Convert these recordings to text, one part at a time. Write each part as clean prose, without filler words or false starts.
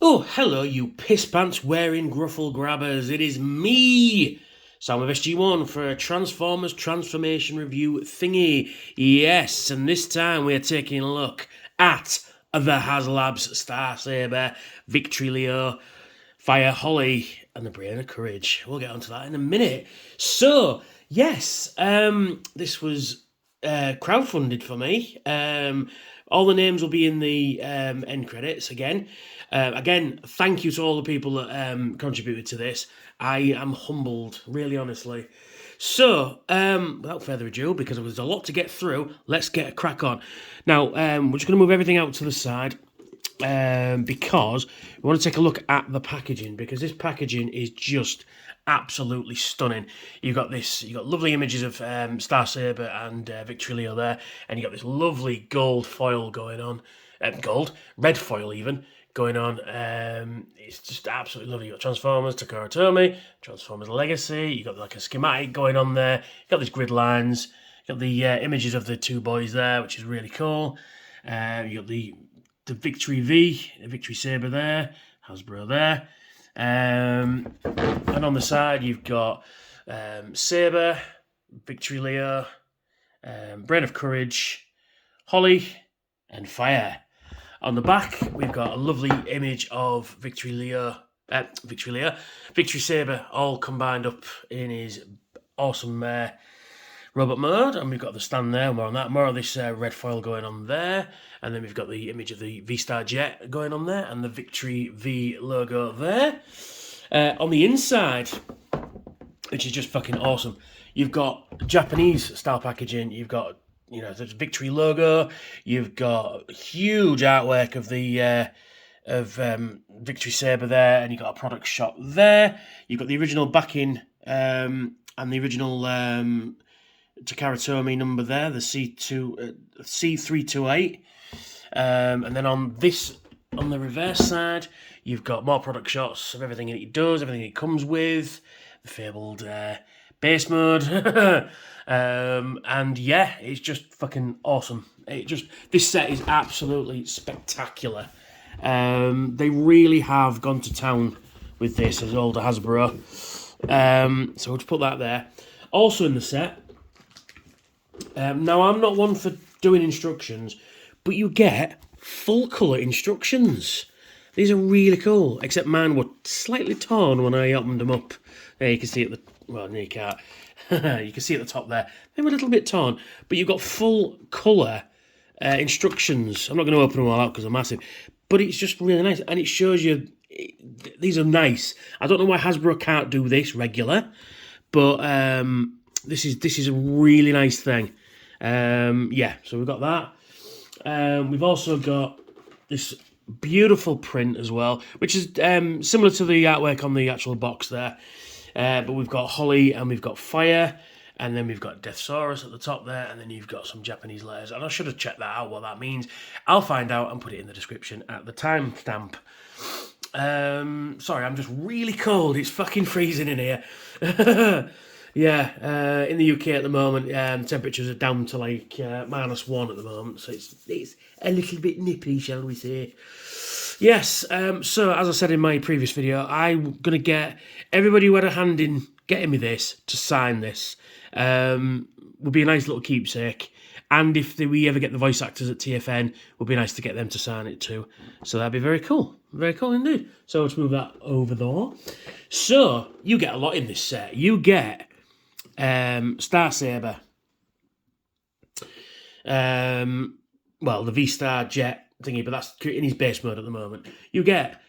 Oh, hello, you piss pants wearing gruffle grabbers. It is me, Sam of SG1, for a Transformers Transformation Review thingy. Yes, and this time we are taking a look at the Haslabs Starsaber, Victory Leo, Fire Holi, and the Brain of Courage. We'll get onto that in a minute. So, yes, this was crowdfunded for me. All the names will be in the end credits again. Again, thank you to all the people that contributed to this. I am humbled, really honestly. So, without further ado, because there was a lot to get through, let's get a crack on. Now, we're just going to move everything out to the side because we want to take a look at the packaging, because this packaging is just absolutely stunning. You've got lovely images of Starsaber and Victory Leo there, and you've got this lovely gold foil going on, red foil even, going on. It's just absolutely lovely. You've got Transformers, Takara Tomy, Transformers Legacy, you've got like a schematic going on there, you've got these grid lines, you've got the images of the two boys there, which is really cool. You've got the Victory V, the Victory Saber there, Hasbro there. And on the side, you've got Saber, Victory Leo, Brain of Courage, Holi and Fire. On the back, we've got a lovely image of Victory Saber, all combined up in his awesome robot mode, and we've got the stand there, more on that, more of this red foil going on there, and then we've got the image of the V-Star jet going on there, and the Victory V logo there. On the inside, which is just fucking awesome, you've got Japanese style packaging, you've got, you know, the Victory logo, you've got huge artwork of the Victory Saber there, and you've got a product shot there, you've got the original backing and the original Takara Tomy number there, the C328, and then on the reverse side, you've got more product shots of everything it does, everything it comes with, the fabled base mode, and yeah, it's just fucking awesome. This set is absolutely spectacular. They really have gone to town with this, as old Hasbro. So we'll just put that there. Also in the set. Now, I'm not one for doing instructions, but you get full colour instructions. These are really cool, except mine were slightly torn when I opened them up. There, you can see at the... well, no, you can't. You can see at the top there. They were a little bit torn, but you've got full colour instructions. I'm not going to open them all out because they're massive, but it's just really nice, and it shows you... these are nice. I don't know why Hasbro can't do this regular, but... This is a really nice thing. Yeah, so we've got that. We've also got this beautiful print as well, which is similar to the artwork on the actual box there. But we've got Holi and we've got Fire, and then we've got Deathsaurus at the top there, and then you've got some Japanese letters. And I should have checked that out, what that means. I'll find out and put it in the description at the timestamp. Sorry, I'm just really cold. It's fucking freezing in here. Yeah, in the UK at the moment, temperatures are down to like -1 at the moment, so it's a little bit nippy, shall we say. Yes, so as I said in my previous video, I'm going to get everybody who had a hand in getting me this to sign this. Would be a nice little keepsake. And if we ever get the voice actors at TFN, it would be nice to get them to sign it too. So that'd be very cool. Very cool indeed. So let's move that over there. So, you get a lot in this set. You get... Starsaber, well, the V-Star jet thingy, but that's in his base mode at the moment. You get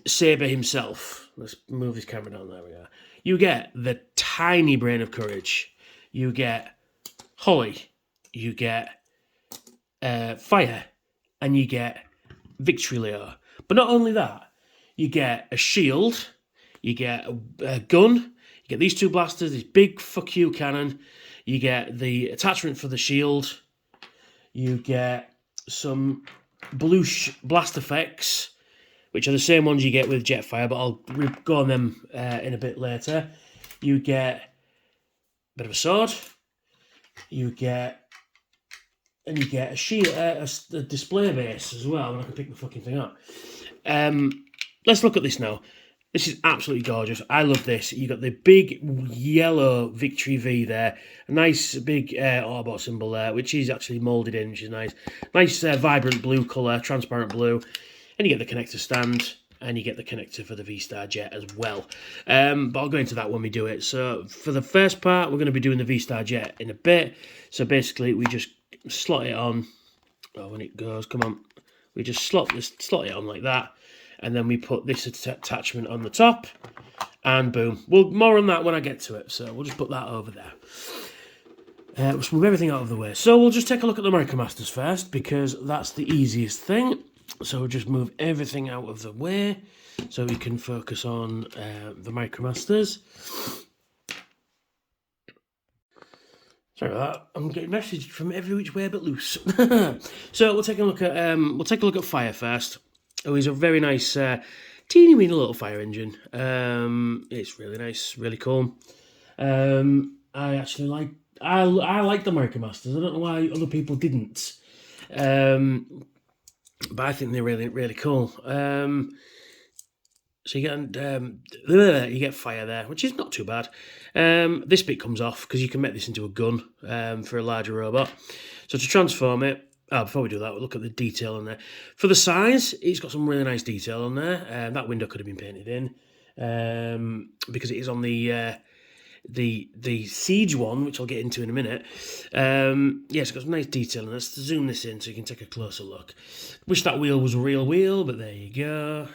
Saber himself. Let's move this camera down. There we go. You get the tiny Brain of Courage. You get Holi. You get Fire, and you get Victory Leo. But not only that, you get a shield. You get a gun. You get these two blasters, this big fuck you cannon. You get the attachment for the shield. You get some blue blast effects, which are the same ones you get with Jetfire, but I'll go on them in a bit later. You get a bit of a sword. You get and you get a sheet, a display base as well, and I can pick the fucking thing up. Let's look at this now. This is absolutely gorgeous. I love this. You got the big yellow Victory V there, a nice big Autobot symbol there, which is actually moulded in, which is nice. Nice vibrant blue colour, transparent blue, and you get the connector stand, and you get the connector for the V-Star jet as well. But I'll go into that when we do it. So for the first part, we're going to be doing the V-Star jet in a bit. So basically, we just slot it on. Oh, when it goes, come on. We just slot it on like that. And then we put this attachment on the top, and boom. We'll more on that when I get to it, so we'll just put that over there. Let's move everything out of the way. So we'll just take a look at the Micromasters first, because that's the easiest thing. So we'll just move everything out of the way, so we can focus on the Micromasters. Sorry about that. I'm getting messaged from every which way but loose. So we'll take a look at Fire first. Oh, he's a very nice, teeny weeny little fire engine. It's really nice, really cool. I actually like the Micromasters. I don't know why other people didn't, but I think they're really, really cool. So you get fire there, which is not too bad. This bit comes off because you can make this into a gun for a larger robot. So to transform it. Before we do that, we'll look at the detail on there. For the size, it's got some really nice detail on there. That window could have been painted in because it is on the Siege one, which I'll get into in a minute. It's got some nice detail. And let's zoom this in so you can take a closer look. Wish that wheel was a real wheel, but there you go.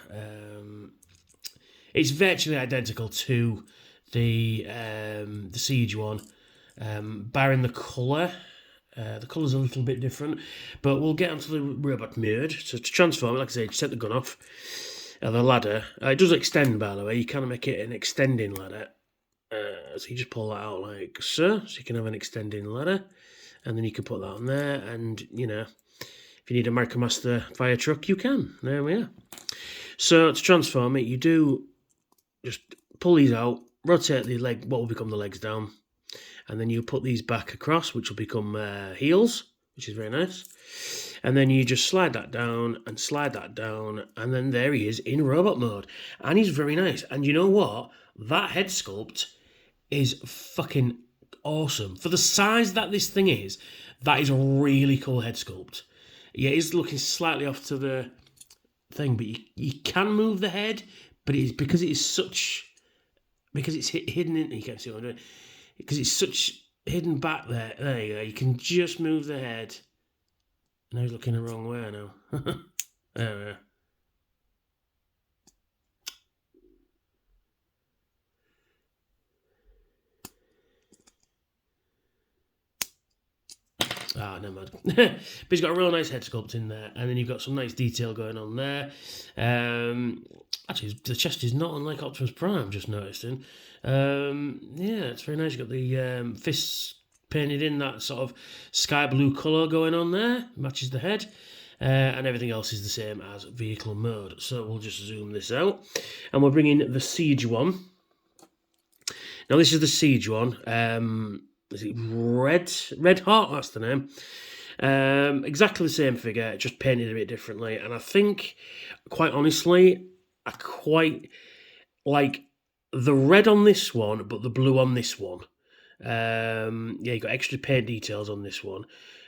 It's virtually identical to the Siege one, barring the colour. The colour's a little bit different, but we'll get onto the robot mode. So to transform it, like I say, set the gun off. The ladder. It does extend, by the way. You can make it an extending ladder. So you just pull that out like so. So you can have an extending ladder. And then you can put that on there. And, you know, if you need a Micromaster fire truck, you can. There we are. So to transform it, you do just pull these out, rotate the leg, what will become the legs down. And then you put these back across, which will become heels, which is very nice. And then you just slide that down, and then there he is in robot mode. And he's very nice. And you know what? That head sculpt is fucking awesome. For the size that this thing is, that is a really cool head sculpt. Yeah, it's looking slightly off to the thing, but you can move the head, but it's because it's hidden in, you can't see what I'm doing. Because it's such hidden back there. There you go. You can just move the head. Now he's looking the wrong way now. There we are. Never mind. But he's got a real nice head sculpt in there, and then you've got some nice detail going on there. Actually, the chest is not unlike Optimus Prime, just noticing. It's very nice. You've got the fists painted in that sort of sky blue colour going on there, matches the head. And everything else is the same as vehicle mode. So we'll just zoom this out, and we'll bring in the Siege one. Now this is the Siege one. Is it Red Hot? That's the name. Exactly the same figure, just painted a bit differently. And I think, quite honestly, I quite like the red on this one, but the blue on this one. You got extra paint details on this one.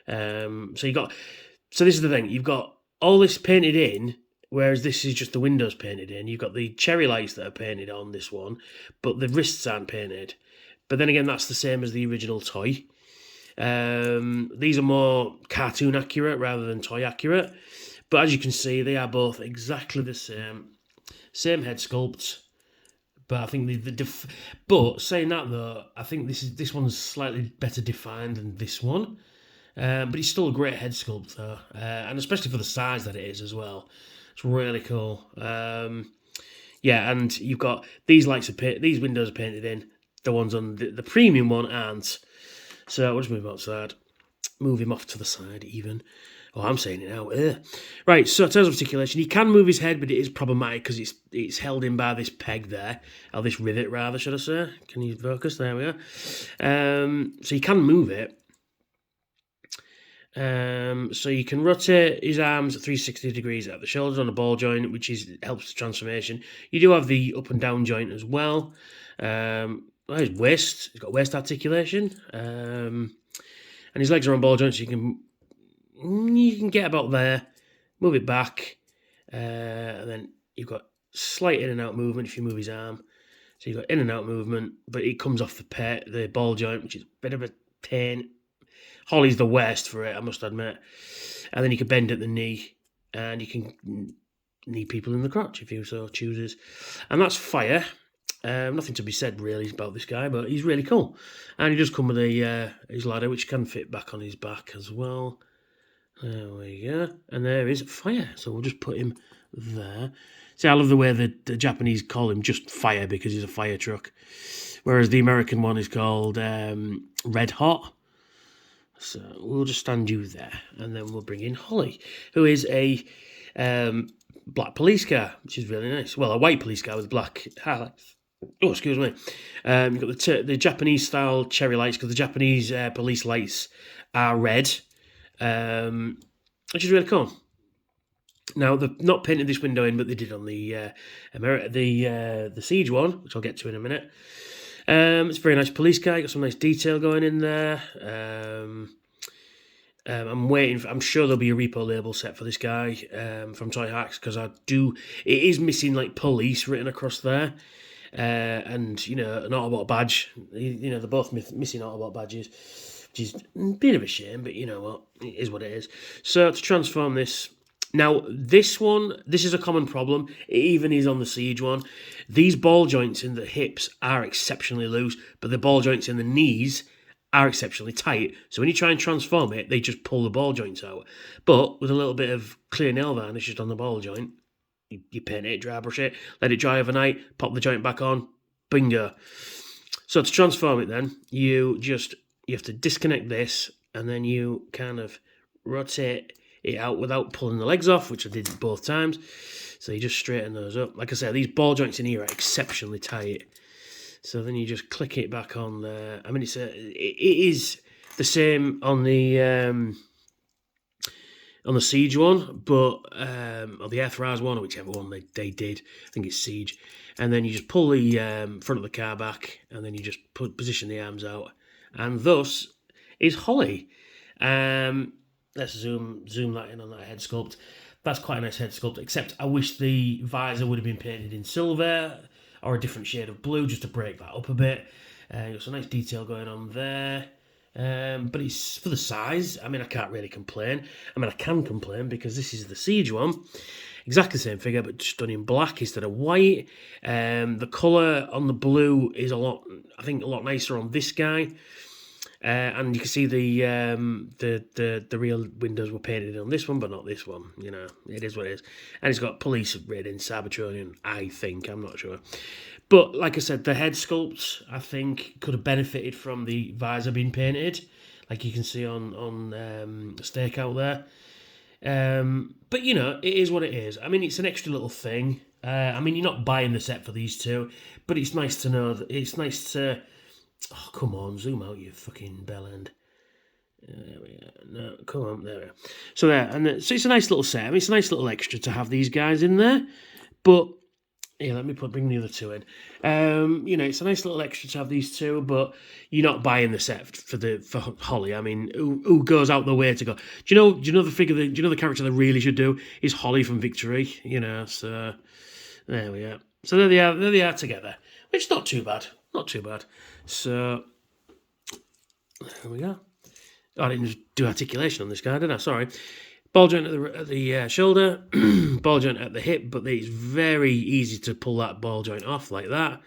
So this is the thing. You've got all this painted in, whereas this is just the windows painted in. You've got the cherry lights that are painted on this one, but the wrists aren't painted. But then again, that's the same as the original toy. These are more cartoon accurate rather than toy accurate. But as you can see, they are both exactly the same. Same head sculpt. But I think but saying that though, I think this one's slightly better defined than this one. But it's still a great head sculpt though, and especially for the size that it is as well. It's really cool. And you've got these these windows are painted in. The ones on the premium one aren't. So we'll just move outside. Move him off to the side even. Oh, I'm saying it now. Right, so in terms of articulation, he can move his head, but it is problematic because it's held in by this peg there. Or this rivet, rather, should I say. Can you focus? There we go. So you can move it. So you can rotate his arms at 360 degrees at the shoulders on a ball joint, which helps the transformation. You do have the up and down joint as well. His waist, he's got waist articulation, and his legs are on ball joints. So you can get about there, move it back, and then you've got slight in and out movement if you move his arm. So you've got in and out movement, but it comes off the ball joint, which is a bit of a pain. Holi's the worst for it, I must admit. And then you can bend at the knee, and you can knee people in the crotch if you so chooses. And that's Fire. Nothing to be said really about this guy, but he's really cool. And he does come with his ladder, which can fit back on his back as well. There we go. And there is Fire. So we'll just put him there. See, I love the way the Japanese call him just Fire because he's a fire truck. Whereas the American one is called Red Hot. So we'll just stand you there. And then we'll bring in Holi, who is a black police car, which is really nice. Well, a white police car with black highlights. Oh, excuse me. You've got the Japanese-style cherry lights, because the Japanese police lights are red, which is really cool. Now, they've not painted this window in, but they did on the Siege one, which I'll get to in a minute. It's a very nice police car. Got some nice detail going in there. I'm waiting. I'm sure there'll be a repo label set for this guy from Toy Hacks, because it is missing like police written across there, and an Autobot badge. They're both missing Autobot badges, which is a bit of a shame, but you know what, it is what it is. So to transform this. Now, this is a common problem. It even is on the Siege one. These ball joints in the hips are exceptionally loose, but the ball joints in the knees are exceptionally tight. So when you try and transform it, they just pull the ball joints out. But with a little bit of clear nail varnish just on the ball joint, you paint it, dry brush it, let it dry overnight, pop the joint back on, bingo. So to transform it then, you have to disconnect this, and then you kind of rotate it out without pulling the legs off, which I did both times. So you just straighten those up. Like I said, these ball joints in here are exceptionally tight. So then you just click it back on there. I mean, it is the same on the Siege one, but or the Earthrise one, or whichever one they did. I think it's Siege. And then you just pull the front of the car back, and then you just position the arms out, and thus is Holi. Let's zoom that in on that head sculpt. That's quite a nice head sculpt, except I wish the visor would have been painted in silver or a different shade of blue, just to break that up a bit. Got some nice detail going on there. But it's for the size. I mean, I can't really complain. I mean, I can complain because this is the Siege one. Exactly the same figure, but just done in black instead of white. The colour on the blue is a lot nicer on this guy. And you can see the real windows were painted on this one, but not this one. You know, it is what it is. And it's got police rated in Cybertronian, I think. I'm not sure. But like I said, the head sculpt, I think, could have benefited from the visor being painted, like you can see on the stakeout there. But, you know, it is what it is. I mean, it's an extra little thing. I mean, you're not buying the set for these two, but it's nice to know that it's nice to... Oh, come on, zoom out, you fucking bellend. There we go. No, come on, there we go. So there, and so it's a nice little set. I mean, it's a nice little extra to have these guys in there. But, yeah, let me bring the other two in. You know, it's a nice little extra to have these two, but you're not buying the set for Holi. I mean, who goes out the way to go? Do you know the character they really should do is Holi from Victory? You know, so there we are. So there they are together, which is not too bad. Not too bad. So, there we go. Oh, I didn't do articulation on this guy, did I? Sorry. Ball joint at the shoulder, ball joint at the hip, but it's very easy to pull that ball joint off like that.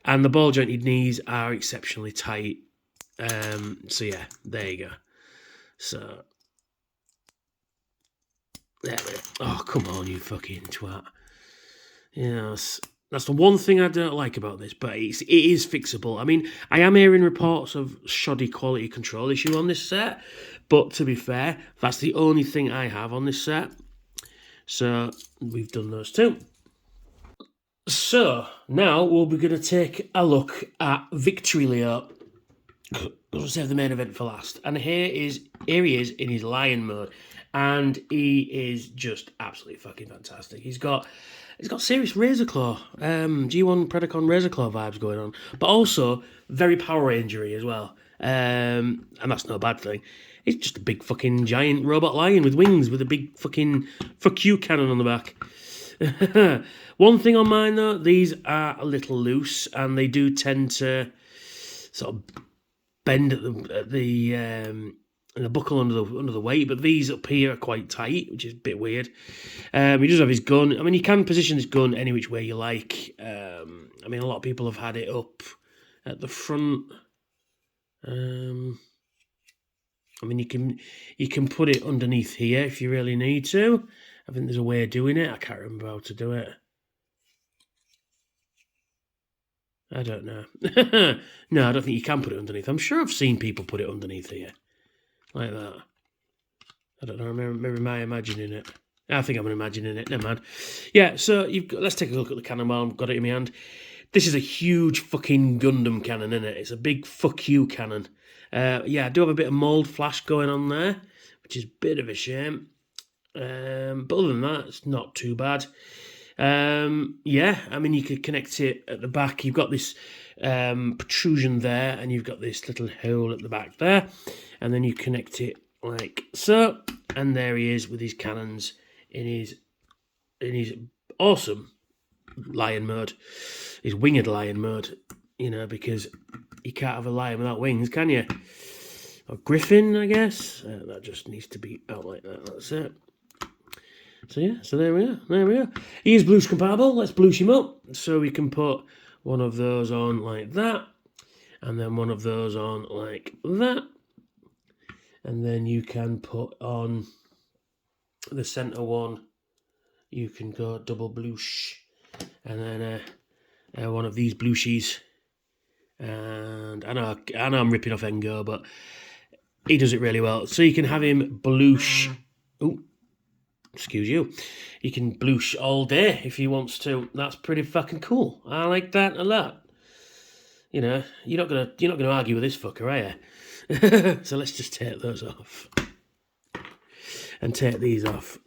And the ball jointed knees are exceptionally tight. So, yeah, there you go. So, there we go. Oh, come on, you fucking twat. Yes. That's the one thing I don't like about this, but it is fixable. I mean, I am hearing reports of shoddy quality control issue on this set, but to be fair, that's the only thing I have on this set. So we've done those two. So now we'll be going to take a look at Victory Leo. We'll save the main event for last. And here he is in his lion mode, and he is just absolutely fucking fantastic. He's got serious Razor Claw, G1 Predacon Razor Claw vibes going on, but also very Power Rangery as well. And that's no bad thing. He's just a big fucking giant robot lion with wings with a big fucking fuck you cannon on the back. One thing on mine though, these are a little loose and they do tend to sort of bend at the buckle under the weight, but these up here are quite tight, which is a bit weird. He does have his gun. I mean, you can position this gun any which way you like. I mean, a lot of people have had it up at the front. I mean, you can put it underneath here if you really need to. I think there's a way of doing it. I can't remember how to do it. I don't know. No, I don't think you can put it underneath. I'm sure I've seen people put it underneath here. Like that. I don't know. Maybe am I imagining it? I think I'm imagining it. Never mind. Yeah, so let's take a look at the cannon while I've got it in my hand. This is a huge fucking Gundam cannon, isn't it? It's a big fuck you cannon. Yeah, I do have a bit of mould flash going on there, which is a bit of a shame. But other than that, it's not too bad. Yeah, I mean, you could connect it at the back. You've got this protrusion there, and you've got this little hole at the back there, and then you connect it like so, and there he is with his cannons in his awesome lion mode, his winged lion mode, you know, because you can't have a lion without wings, can you? Or griffin, I guess. That just needs to be out like that. That's it. So yeah, so there we are. He is blues compatible. Let's blues him up. So we can put one of those on like that, and then one of those on like that. And then you can put on the centre one. You can go double bluish. And then one of these blueshies. And I know I'm ripping off Engo, but he does it really well. So you can have him bluish. Oh, excuse you. He can bluish all day if he wants to. That's pretty fucking cool. I like that a lot. You know, you're not gonna argue with this fucker, are you? So let's just take those off. And take these off.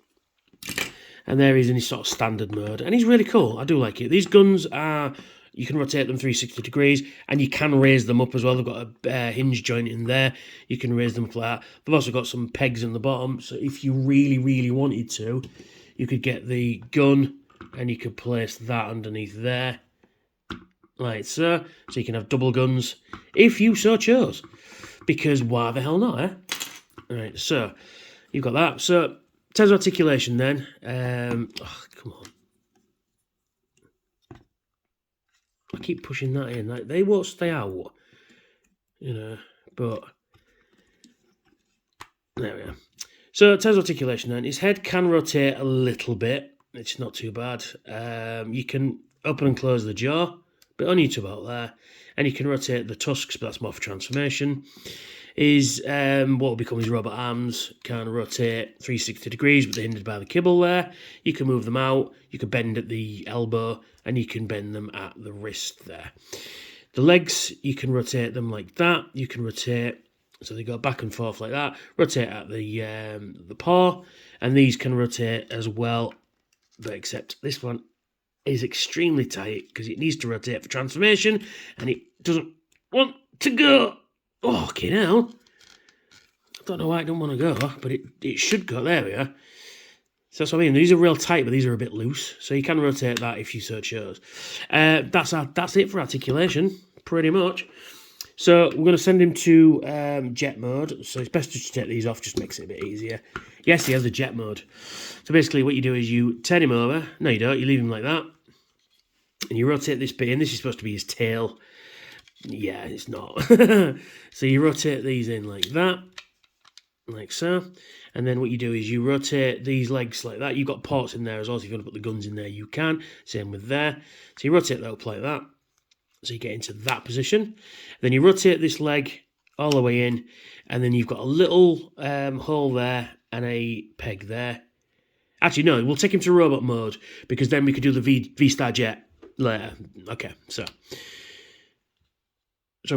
And there he's in his sort of standard mode. And he's really cool. I do like it. These guns are... You can rotate them 360 degrees, and you can raise them up as well. They've got a hinge joint in there. You can raise them up like that. They've also got some pegs in the bottom, so if you really, really wanted to, you could get the gun, and you could place that underneath there, like so. So you can have double guns, if you so chose. Because why the hell not, eh? Right, so you've got that. So, in terms of articulation then, come on. I keep pushing that in. Like, they won't stay out, you know, but there we are. So, in terms of articulation then, his head can rotate a little bit. It's not too bad. You can open and close the jaw, but only to about there. And you can rotate the tusks, but that's more for transformation. His, what will become his robot arms can rotate 360 degrees, but they're hindered by the kibble there. You can move them out. You can bend at the elbow, and you can bend them at the wrist there. The legs, you can rotate them like that. You can rotate, so they go back and forth like that. Rotate at the paw, and these can rotate as well, but except this one is extremely tight because it needs to rotate for transformation, and it doesn't want to go. Oh, fucking hell. I don't know why it don't want to go, but it should go. There we are. So that's what I mean. These are real tight, but these are a bit loose. So you can rotate that if you so chose. That's it for articulation, pretty much. So we're going to send him to jet mode. So it's best to take these off, just makes it a bit easier. Yes, he has the jet mode. So basically what you do is you turn him over. No, you don't. You leave him like that. And you rotate this bit in. This is supposed to be his tail. Yeah, it's not. So you rotate these in like that. Like so. And then what you do is you rotate these legs like that. You've got ports in there as well, so if you want to put the guns in there, you can. Same with there. So you rotate that up like that. So you get into that position. Then you rotate this leg all the way in, and then you've got a little hole there and a peg there. Actually, no, we'll take him to robot mode, because then we could do the V-Star jet later. Okay, so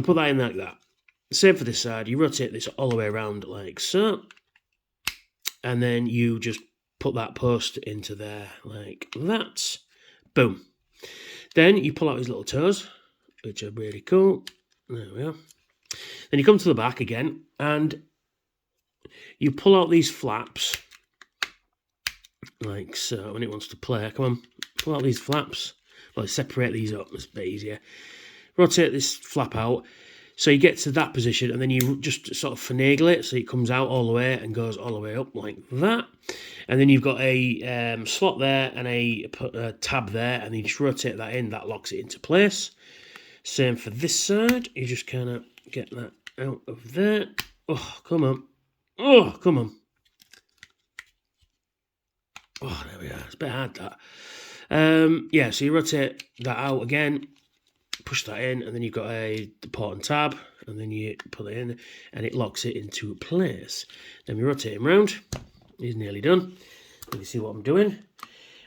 put that in like that. same for this side. You rotate this all the way around like so. And then you just put that post into there like that. Boom. Then you pull out his little toes, which are really cool. There we are. Then you come to the back again, and you pull out these flaps, like so, when it wants to play. Come on, pull out these flaps. Well, separate these up, it's a bit easier. Rotate this flap out, so you get to that position, and then you just sort of finagle it, so it comes out all the way and goes all the way up like that. And then you've got a slot there and a tab there, and you just rotate that in, that locks it into place. Same for this side, you just kind of get that out of there. Oh, come on. Oh, come on. Oh, there we are. It's a bit hard, that. Yeah, so you rotate that out again, push that in, and then you've got the port and tab, and then you put it in, and it locks it into place. Then we rotate him round. He's nearly done. You can see what I'm doing.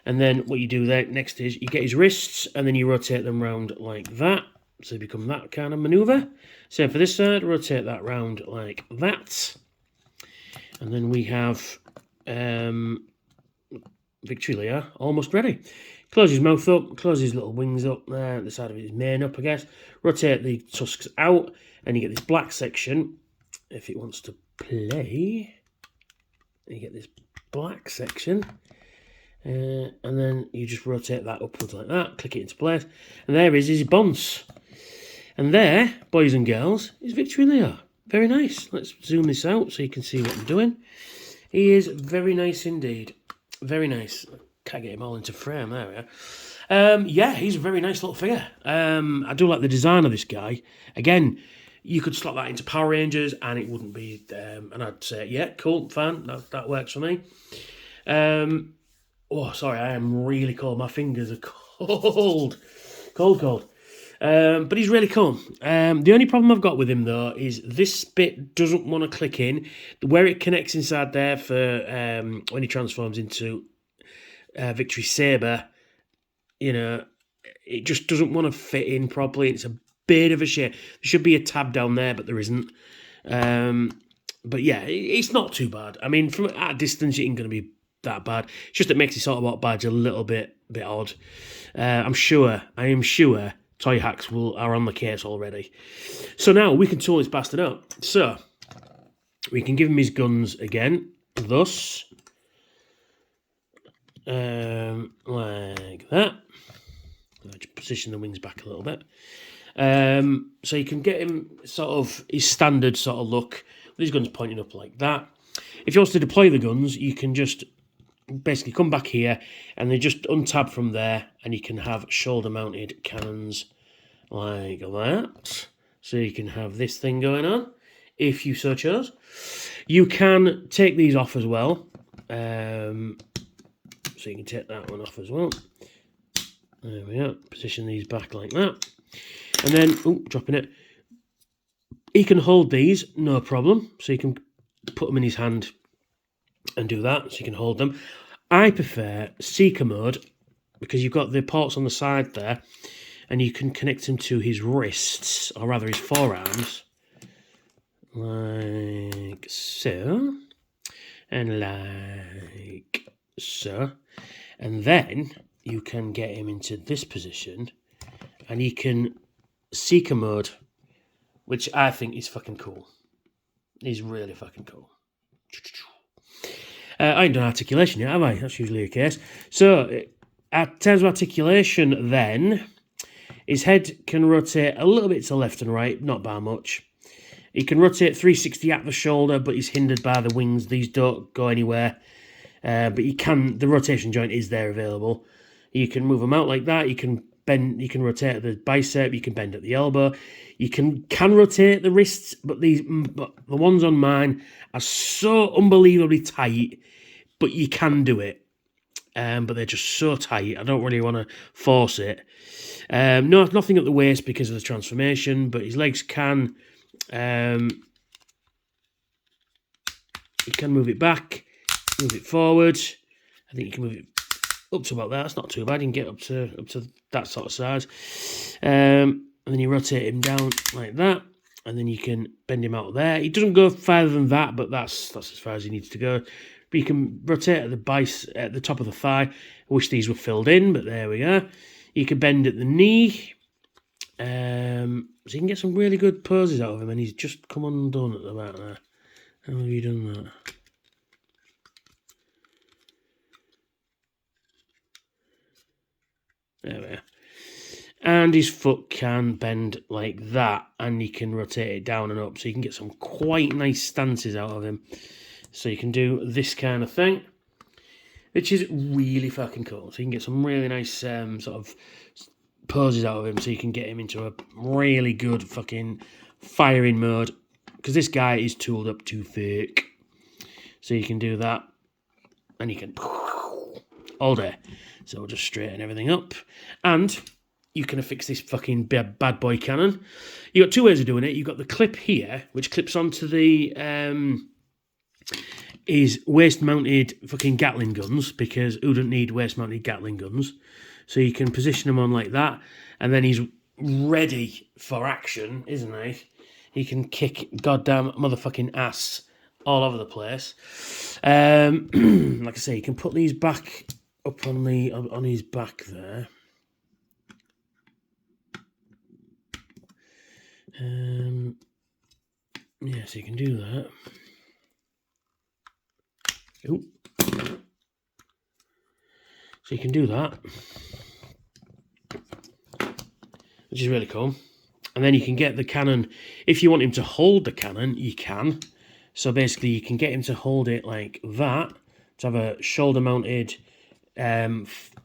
And then what you do there next is you get his wrists, and then you rotate them round like that. So they become that kind of manoeuvre. Same for this side, rotate that round like that. And then we have Victory Layer almost ready. Close his mouth up, close his little wings up there, the side of his mane up, I guess. Rotate the tusks out, and you get this black section. If it wants to play, you get this black section. And then you just rotate that upwards like that, click it into place. And there is his bonce. And there, boys and girls, is Victory Layer. Very nice. Let's zoom this out so you can see what I'm doing. He is very nice indeed. Very nice. Can't get him all into frame. There we are. Yeah, he's a very nice little figure. I do like the design of this guy. Again, you could slot that into Power Rangers and it wouldn't be... and I'd say, yeah, cool, fine. That works for me. Oh, sorry, I am really cold. My fingers are cold. Cold. But he's really cool. The only problem I've got with him, though, is this bit doesn't want to click in. Where it connects inside there for when he transforms into Victory Saber, you know, it just doesn't want to fit in properly. It's a bit of a shame. There should be a tab down there, but there isn't. But yeah, it's not too bad. I mean, from at a distance, it ain't going to be that bad. It's just it makes the sort of what badge a little bit odd. I am sure Toy Hacks are on the case already. So now we can tool this bastard up. So we can give him his guns again, thus, like that. I'll just position the wings back a little bit. So you can get him sort of his standard sort of look with his guns pointing up like that. If you want to deploy the guns, you can just basically come back here and they just untab from there, and you can have shoulder mounted cannons like that. So you can have this thing going on if you so chose. You can take these off as well. So you can take that one off as well. There we are. Position these back like that. And then, dropping it. He can hold these, no problem. So you can put them in his hand and do that, so you can hold them. I prefer Seeker mode because you've got the ports on the side there, and you can connect them to his wrists, or rather his forearms, like so, and like so. And then you can get him into this position, and he can Seeker mode, which I think is fucking cool. He's really fucking cool. I ain't done articulation yet, have I? That's usually the case. So, in terms of articulation then, his head can rotate a little bit to left and right, not by much. He can rotate 360 at the shoulder, but he's hindered by the wings. These don't go anywhere. But the rotation joint is there available. You can move them out like that. You can bend, you can rotate the bicep, you can bend at the elbow. You can rotate the wrists, but the ones on mine are so unbelievably tight, but you can do it. But they're just so tight, I don't really want to force it. No, nothing at the waist because of the transformation, but his legs can... you can move it back, move it forward. I think you can move it up to about that. That's not too bad. You can get up to that sort of size. And then you rotate him down like that. and then you can bend him out there. He doesn't go further than that, but that's as far as he needs to go. But you can rotate at the top of the thigh. I wish these were filled in, but there we are. You can bend at the knee. So you can get some really good poses out of him, and he's just come undone at the back there. How have you done that? There we are. And his foot can bend like that, and you can rotate it down and up, so you can get some quite nice stances out of him. So you can do this kind of thing, which is really fucking cool. So you can get some really nice sort of poses out of him, so you can get him into a really good fucking firing mode, because this guy is tooled up to thick. So you can do that, and you can all day. So we'll just straighten everything up, and you can affix this fucking bad boy cannon. You've got two ways of doing it. You've got the clip here, which clips onto the is waist-mounted fucking Gatling guns, because who doesn't need waist-mounted Gatling guns? So you can position him on like that, and then he's ready for action, isn't he? He can kick goddamn motherfucking ass all over the place. Like I say, you can put these back up on his back there. Yeah, so you can do that. Ooh. So you can do that, which is really cool. And then you can get the cannon. If you want him to hold the cannon, you can. So basically, you can get him to hold it like that, to have a shoulder-mounted,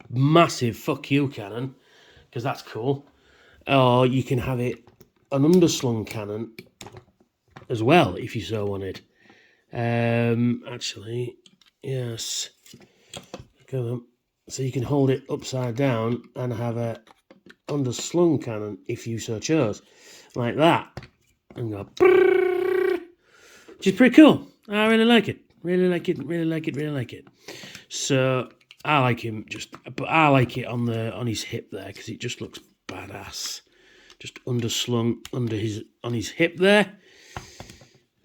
massive fuck you cannon, because that's cool. Or you can have it an underslung cannon as well, if you so wanted. Actually, yes. So you can hold it upside down and have a underslung cannon if you so chose, like that, and go, which is pretty cool. I really like it. Really like it. Really like it. Really like it. So I like him but I like it on his hip there, because it just looks badass. Just underslung on his hip there,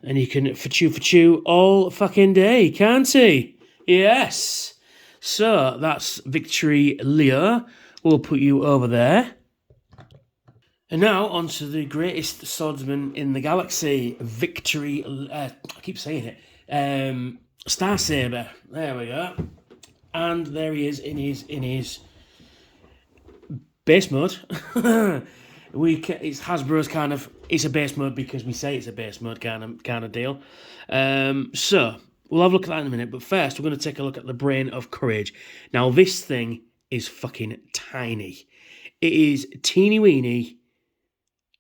and you can for-chew all fucking day, can't he? Yes. So that's Victory Leo. We'll put you over there. And now on to the greatest swordsman in the galaxy, Victory. I keep saying it. Starsaber. There we go. And there he is in his base mode. It's Hasbro's kind of. It's a base mode because we say it's a base mode kind of deal. So we'll have a look at that in a minute. But first, we're going to take a look at the Brain of Courage. Now this thing is fucking tiny. It is teeny weeny.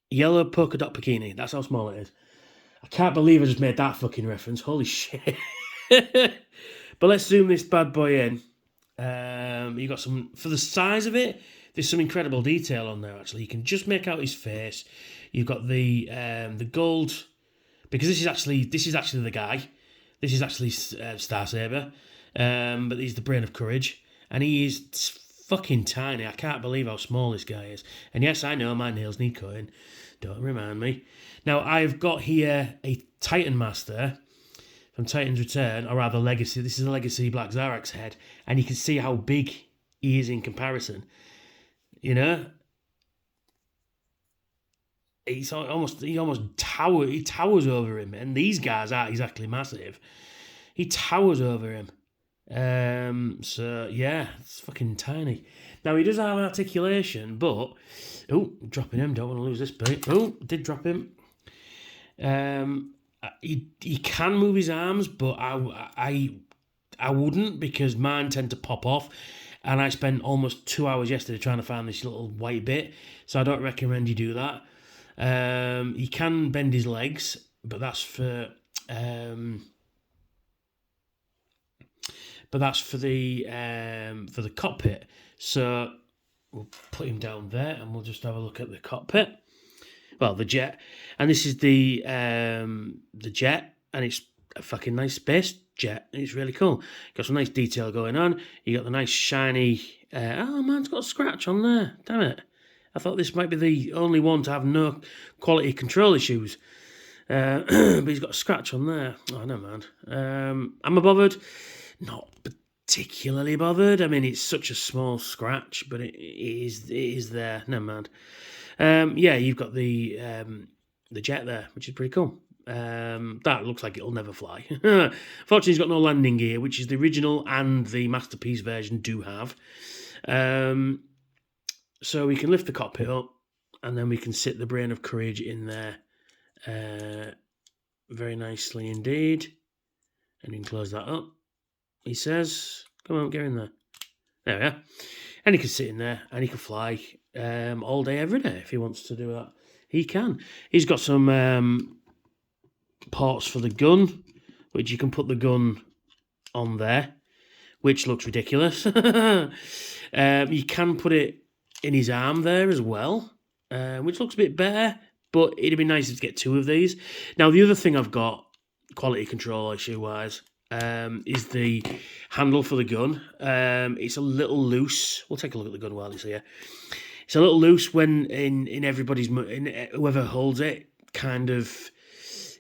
Yellow polka dot bikini. That's how small it is. I can't believe I just made that fucking reference. Holy shit. But let's zoom this bad boy in. You got some, for the size of it, there's some incredible detail on there, actually. You can just make out his face. You've got the gold, because this is actually the guy. This is actually Starsaber. But he's the Brain of Courage. And he is fucking tiny. I can't believe how small this guy is. And yes, I know my nails need cutting. Don't remind me. Now, I've got here a Titan Master from Titan's Return, or rather Legacy. This is a Legacy Black Zarak's head. And you can see how big he is in comparison. You know? He towers over him. And these guys aren't exactly massive. He towers over him. So yeah, it's fucking tiny. Now he does have an articulation, but dropping him, don't want to lose this bit. Did drop him. He can move his arms, but I wouldn't, because mine tend to pop off, and I spent almost 2 hours yesterday trying to find this little white bit, so I don't recommend you do that. He can bend his legs, but that's for the cockpit. So we'll put him down there, and we'll just have a look at the cockpit. Well, the jet, and this is the jet, and it's a fucking nice space jet, and it's really cool. Got some nice detail going on. You got the nice shiny. Oh, mine's got a scratch on there. Damn it! I thought this might be the only one to have no quality control issues. But he's got a scratch on there. Oh, never mind. Am I bothered? Not particularly bothered. I mean, it's such a small scratch, but it is there. Never mind. Yeah, you've got the jet there, which is pretty cool. That looks like it'll never fly. Fortunately, it's got no landing gear, which is the original and the Masterpiece version do have. So we can lift the cockpit up, and then we can sit the Brain of Courage in there very nicely indeed. And you can close that up. He says, come on, get in there. There we are. And he can sit in there, and he can fly all day, every day, if he wants to do that. He can. He's got some ports for the gun, which you can put the gun on there, which looks ridiculous. You can put it in his arm there as well, which looks a bit better, but it'd be nice to get two of these. Now, the other thing I've got, quality control issue-wise, is the handle for the gun. It's a little loose. We'll take a look at the gun while it's here. It's a little loose when in everybody's, in whoever holds it, kind of,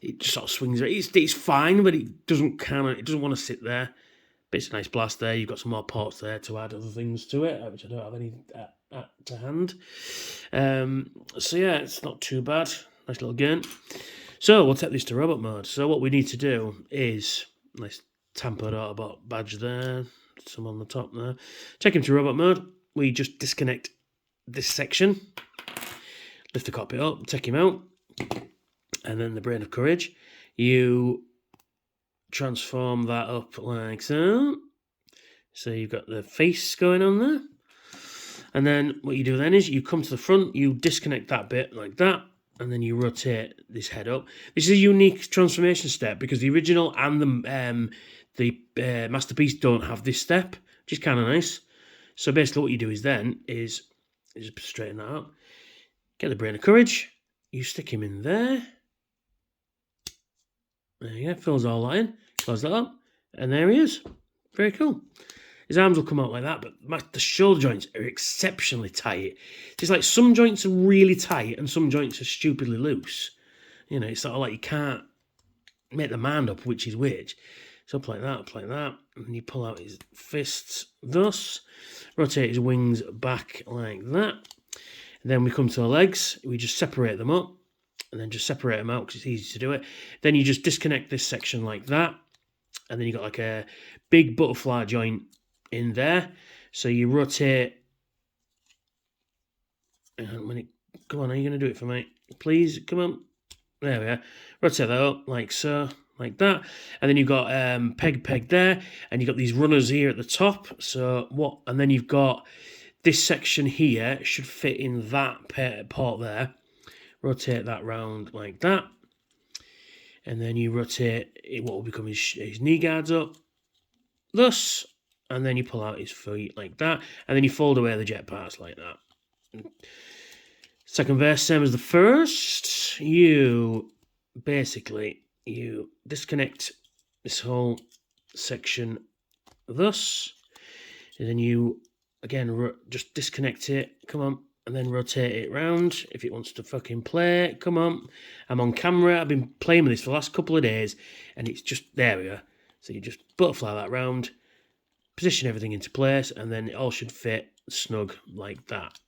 it just sort of swings. It's fine, but it doesn't want to sit there. But it's a nice blast there. You've got some more ports there to add other things to it, which I don't have any to hand. So yeah, it's not too bad. Nice little gun. So we'll take this to robot mode. So what we need to do is, nice tampered Autobot badge there, some on the top there. Check him to robot mode. We just disconnect this section, lift the cockpit up, take him out, and then the Brain of Courage. You transform that up like so. So you've got the face going on there. And then what you do then is you come to the front, you disconnect that bit like that, and then you rotate this head up. This is a unique transformation step because the original and the Masterpiece don't have this step, which is kind of nice. So basically what you do is then is just straighten that up. Get the Brain of Courage. You stick him in there. There you go, fills all that in. Close that up. And there he is. Very cool. His arms will come out like that, but the shoulder joints are exceptionally tight. It's like some joints are really tight and some joints are stupidly loose. You know, it's sort of like you can't make the mind up which is which. So up like that, and you pull out his fists thus, rotate his wings back like that. And then we come to the legs, we just separate them up, and then just separate them out because it's easy to do it. Then you just disconnect this section like that, and then you got like a big butterfly joint in there. So you rotate, and come on, are you going to do it for me? Please, come on. There we are. Rotate that up like so, like that. And then you've got peg there, and you've got these runners here at the top. So what? And then you've got this section here should fit in that port there. Rotate that round like that. And then you rotate what will become his knee guards up. Thus. And then you pull out his feet like that. And then you fold away the jet parts like that. Second verse, same as the first. You disconnect this whole section thus. And then you, again, just disconnect it. Come on. And then rotate it round if it wants to fucking play. Come on. I'm on camera. I've been playing with this for the last couple of days. And it's just, there we are. So you just butterfly that round. Position everything into place, and then it all should fit snug like that.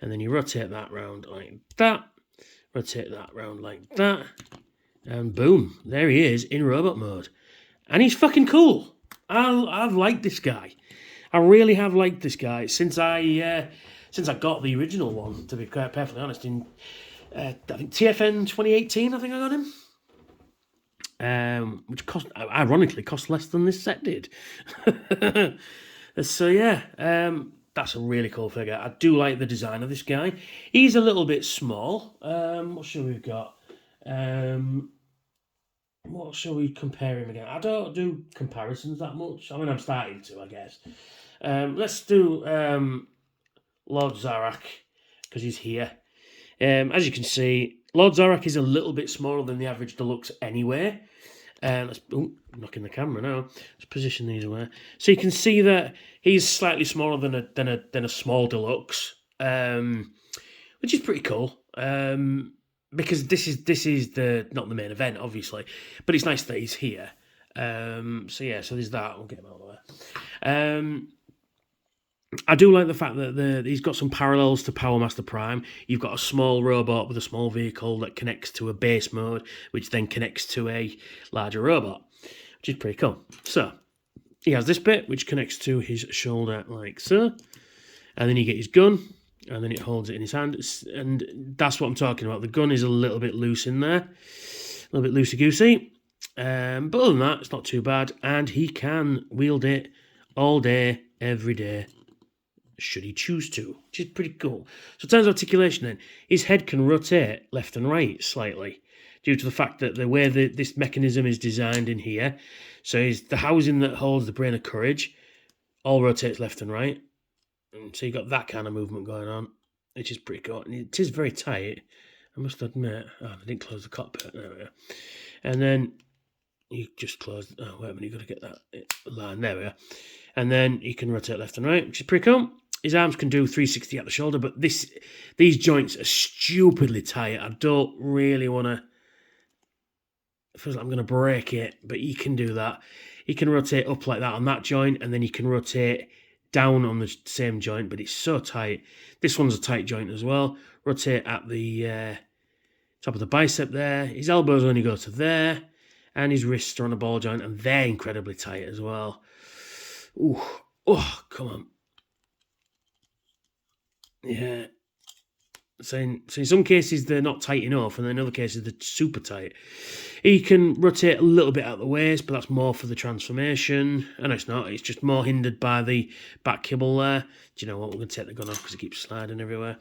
And then you rotate that round like that, rotate that round like that, and boom, there he is in robot mode. And he's fucking cool. I've liked this guy. I really have liked this guy since I got the original one, to be perfectly honest. In I think TFN 2018, I think I got him. Which ironically cost less than this set did. So yeah, that's a really cool figure. I do like the design of this guy. He's a little bit small. What shall we got? What shall we compare him again? I don't do comparisons that much. I mean, I'm starting to, I guess. Let's do Lord Zarak, because he's here. As you can see, Lord Zarak is a little bit smaller than the average deluxe anyway. Knocking the camera now. Let's position these away. So you can see that he's slightly smaller than a small deluxe. which is pretty cool. Because this is the not the main event, obviously, but it's nice that he's here. So yeah, so there's that. We'll get him out of the way. I do like the fact that he's got some parallels to Power Master Prime. You've got a small robot with a small vehicle that connects to a base mode, which then connects to a larger robot, which is pretty cool. So he has this bit which connects to his shoulder like so, and then you get his gun, and then it holds it in his hand, and that's what I'm talking about. The gun is a little bit loose in there, a little bit loosey-goosey, but other than that, it's not too bad, and he can wield it all day, every day, should he choose to, which is pretty cool. So in terms of articulation then, his head can rotate left and right slightly due to the fact that the way that this mechanism is designed in here, so the housing that holds the Brain of Courage all rotates left and right. And so you've got that kind of movement going on, which is pretty cool. And it is very tight, I must admit. Oh, I didn't close the cockpit. There we go. And then you just close. Oh, wait a minute, you've got to get that line. There we go. And then you can rotate left and right, which is pretty cool. His arms can do 360 at the shoulder, but these joints are stupidly tight. I don't really want to... It feels like I'm going to break it, but he can do that. He can rotate up like that on that joint, and then he can rotate down on the same joint, but it's so tight. This one's a tight joint as well. Rotate at the top of the bicep there. His elbows only go to there, and his wrists are on a ball joint, and they're incredibly tight as well. Ooh, oh, come on. Yeah. So in some cases they're not tight enough, and then in other cases they're super tight. He can rotate a little bit out the waist, but that's more for the transformation. And it's not. It's just more hindered by the back kibble there. Do you know what? We're going to take the gun off because it keeps sliding everywhere.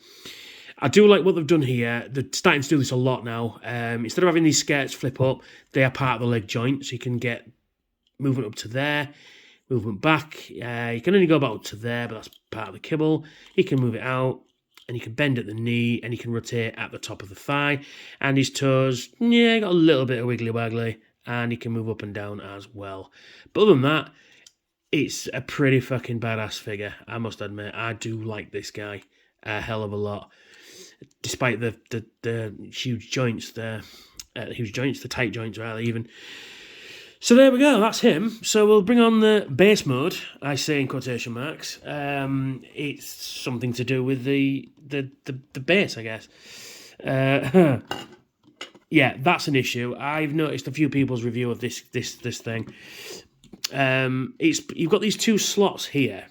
I do like what they've done here. They're starting to do this a lot now. Instead of having these skirts flip up, they are part of the leg joint, so you can get movement up to there, movement back. You can only go about up to there, but that's part of the kibble. You can move it out, and you can bend at the knee, and you can rotate at the top of the thigh. And his toes, yeah, got a little bit of wiggly-waggly, and he can move up and down as well. But other than that, it's a pretty fucking badass figure, I must admit. I do like this guy a hell of a lot. Despite the huge joints there, the tight joints rather even. So there we go, that's him. So we'll bring on the base mode, I say in quotation marks. It's something to do with the base, I guess. Yeah, that's an issue. I've noticed a few people's review of this thing. You've got these two slots here.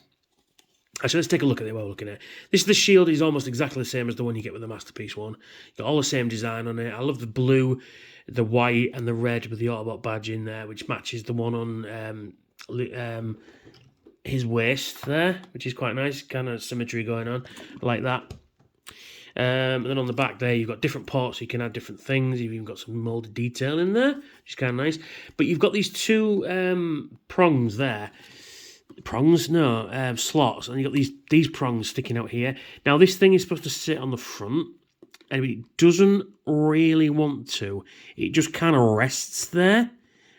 Actually, let's take a look at it while we're looking at it. This is the shield. Is almost exactly the same as the one you get with the Masterpiece one. You've got all the same design on it. I love the blue, the white, and the red with the Autobot badge in there, which matches the one on his waist there, which is quite nice. Kind of symmetry going on. I like that. And then on the back there, you've got different ports, so you can add different things. You've even got some molded detail in there, which is kind of nice. But you've got these two prongs there. Slots, and you've got these prongs sticking out here. Now this thing is supposed to sit on the front, and it doesn't really want to. It just kind of rests there,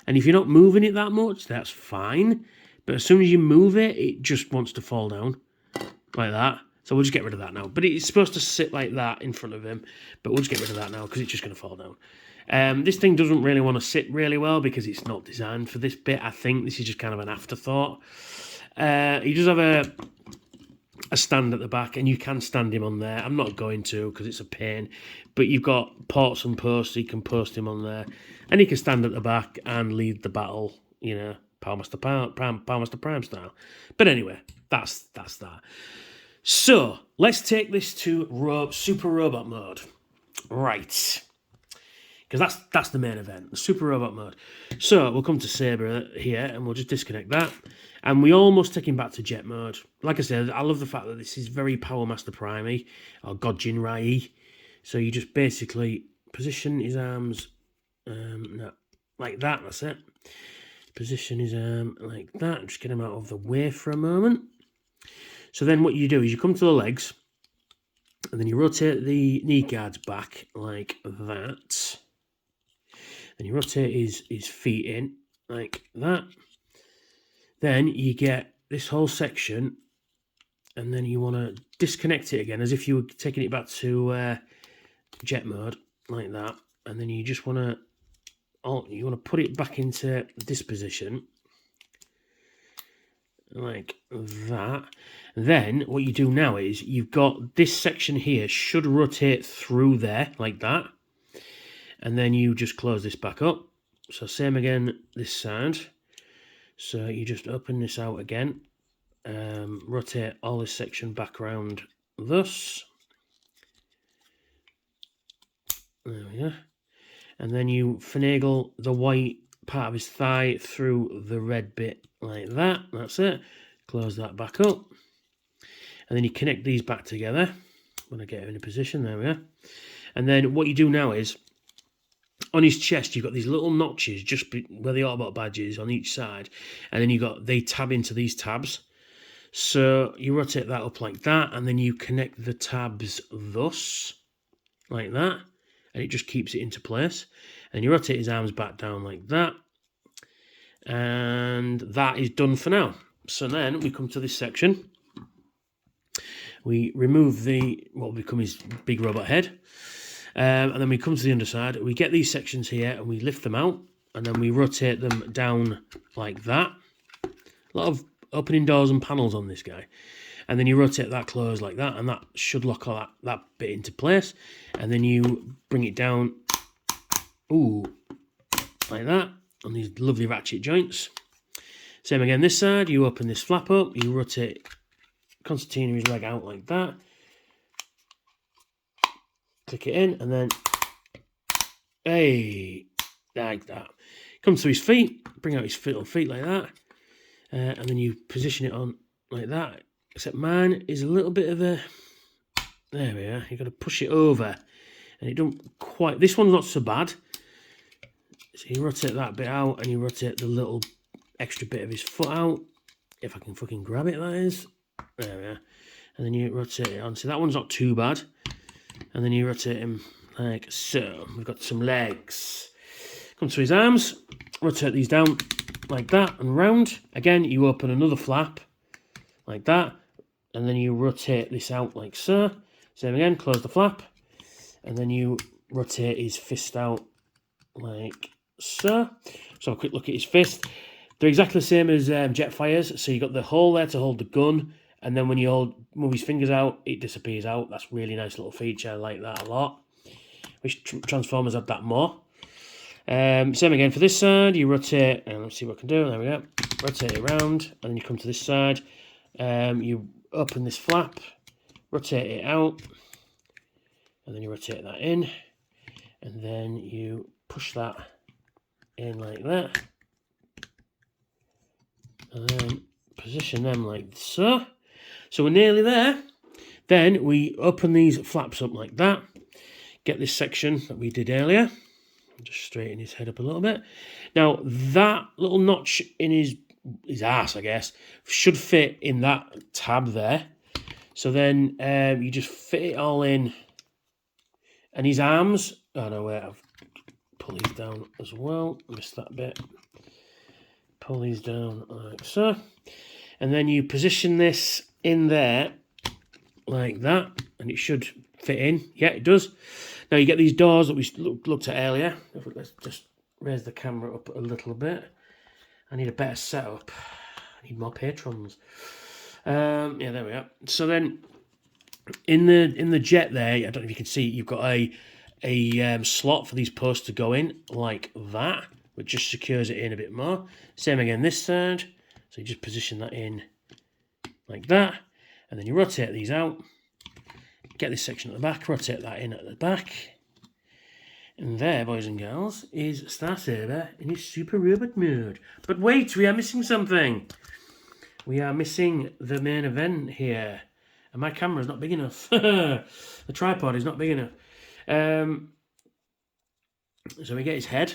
and if you're not moving it that much, that's fine. But as soon as you move it, it just wants to fall down like that. So we'll just get rid of that now. But it's supposed to sit like that in front of him, but we'll just get rid of that now because it's just going to fall down. This thing doesn't really want to sit really well because it's not designed for this bit. I think this is just kind of an afterthought. He does have a stand at the back, and you can stand him on there. I'm not going to because it's a pain, but you've got ports and posts, so you can post him on there, and he can stand at the back and lead the battle, you know, Power Master Prime style. But anyway, that's that. So let's take this to Super Robot mode, right? Because that's the main event, the Super Robot mode. So we'll come to Saber here, and we'll just disconnect that. And we almost take him back to Jet mode. Like I said, I love the fact that this is very Power Master Prime-y, or God Jinrai-y. So you just basically position his arms like that, that's it. Position his arm like that. Just get him out of the way for a moment. So then what you do is you come to the legs, and then you rotate the knee guards back like that. Then you rotate his feet in like that. Then you get this whole section and then you want to disconnect it again as if you were taking it back to jet mode, like that. And then you just want to put it back into this position, like that. And then what you do now is you've got this section here should rotate through there like that, and then you just close this back up. So same again this side. So you just open this out again, rotate all this section back around thus. There we go. And then you finagle the white part of his thigh through the red bit like that. That's it. Close that back up. And then you connect these back together. When I get in a position, there we are. And then what you do now is, on his chest, you've got these little notches just where the Autobot badge is on each side. And then they tab into these tabs. So you rotate that up like that, and then you connect the tabs thus, like that. And it just keeps it into place. And you rotate his arms back down like that. And that is done for now. So then we come to this section. We remove what will become his big robot head. And then we come to the underside. We get these sections here and we lift them out. And then we rotate them down like that. A lot of opening doors and panels on this guy. And then you rotate that closed like that. And that should lock all that bit into place. And then you bring it down. Ooh. Like that. On these lovely ratchet joints. Same again this side. You open this flap up. You rotate Constantine's leg out like that. Click it in, and then, hey, like that. Comes to his feet, bring out his little feet like that, and then you position it on like that. Except mine is a little bit of a, there we are, you've got to push it over, and it don't quite, this one's not so bad. So you rotate that bit out, and you rotate the little extra bit of his foot out, if I can fucking grab it, that is. There we are. And then you rotate it on, so that one's not too bad. And then you rotate him like so. We've got some legs. Come to his arms. Rotate these down like that and round. Again, you open another flap like that. And then you rotate this out like so. Same again, close the flap. And then you rotate his fist out like so. So a quick look at his fist. They're exactly the same as Jetfire's. So you've got the hole there to hold the gun. And then when you move his fingers out, it disappears out. That's a really nice little feature. I like that a lot. Wish Transformers had that more. Same again for this side. You rotate, and let's see what I can do. There we go. Rotate it around, and then you come to this side. You open this flap, rotate it out, and then you rotate that in, and then you push that in like that, and then position them like so. So we're nearly there. Then we open these flaps up like that. Get this section that we did earlier. Just straighten his head up a little bit. Now, that little notch in his ass, I guess, should fit in that tab there. So then you just fit it all in. And his arms, oh no, wait, I've pull these down as well. Missed that bit. Pull these down like so. And then you position this in there like that, and it should fit in. Yeah, it does. Now you get these doors that we looked at earlier. Let's just raise the camera up a little bit. I need a better setup. I need more patrons. Yeah, there we are. So then, in the jet there, I don't know if you can see, you've got a slot for these posts to go in like that, which just secures it in a bit more. Same again this side. So you just position that in like that, and then you rotate these out, get this section at the back, rotate that in at the back, and there, boys and girls, is Starsaber in his super robot mode. But wait, we are missing something. We are missing the main event here, and my camera's not big enough. The tripod is not big enough. So we get his head,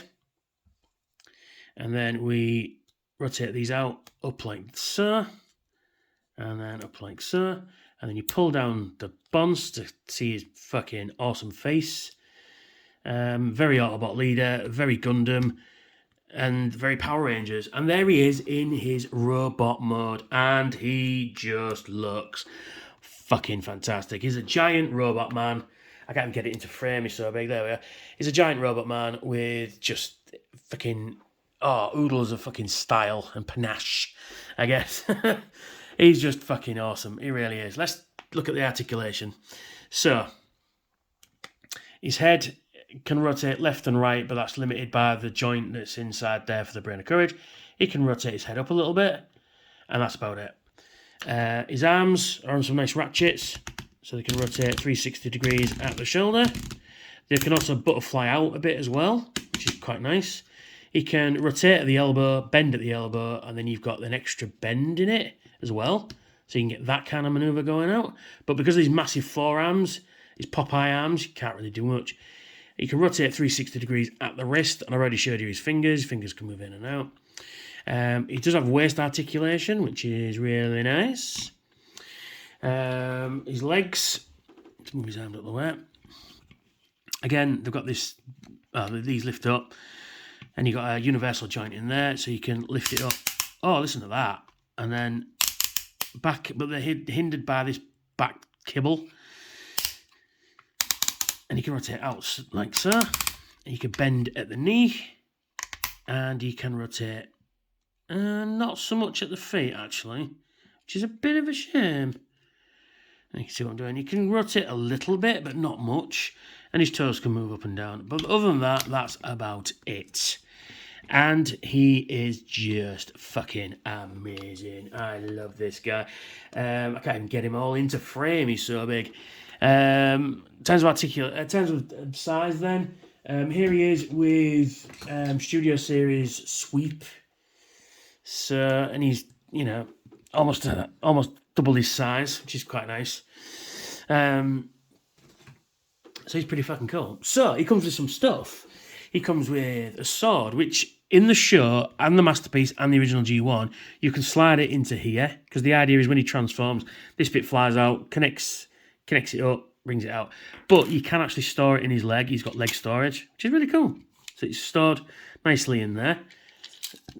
and then we rotate these out up like so, and then up like so, and then you pull down the bonds to see his fucking awesome face. Very Autobot leader, very Gundam. and very Power Rangers. And there he is in his robot mode, and he just looks fucking fantastic. He's a giant robot man. I can't even get it into frame, he's so big. There we are. He's a giant robot man with just fucking oodles of fucking style and panache, I guess. He's just fucking awesome. He really is. Let's look at the articulation. So, his head can rotate left and right, but that's limited by the joint that's inside there for the Brain of Courage. He can rotate his head up a little bit, and that's about it. His arms are on some nice ratchets, so they can rotate 360 degrees at the shoulder. They can also butterfly out a bit as well, which is quite nice. He can rotate at the elbow, bend at the elbow, and then you've got an extra bend in it as well, so you can get that kind of manoeuvre going out. But because of these massive forearms, his Popeye arms, you can't really do much. He can rotate 360 degrees at the wrist, and I already showed you his fingers. His fingers can move in and out. He does have waist articulation, which is really nice. His legs, let's move his arms out of the way. Again, they've got this, these lift up, and you've got a universal joint in there, so you can lift it up. Oh, listen to that. And then back, but they're hindered by this back kibble. And you can rotate out like so. And you can bend at the knee. And you can rotate not so much at the feet, actually, which is a bit of a shame. And you can see what I'm doing. You can rotate a little bit, but not much. And his toes can move up and down. But other than that, that's about it. And he is just fucking amazing. I love this guy. I can't even get him all into frame. He's so big. In terms of size, then here he is with Studio Series Sweep. So, and he's almost double his size, which is quite nice. So he's pretty fucking cool. So he comes with some stuff. He comes with a sword, which in the show and the Masterpiece and the original G1, you can slide it into here, because the idea is when he transforms, this bit flies out, connects it up, brings it out. But you can actually store it in his leg. He's got leg storage, which is really cool. So it's stored nicely in there.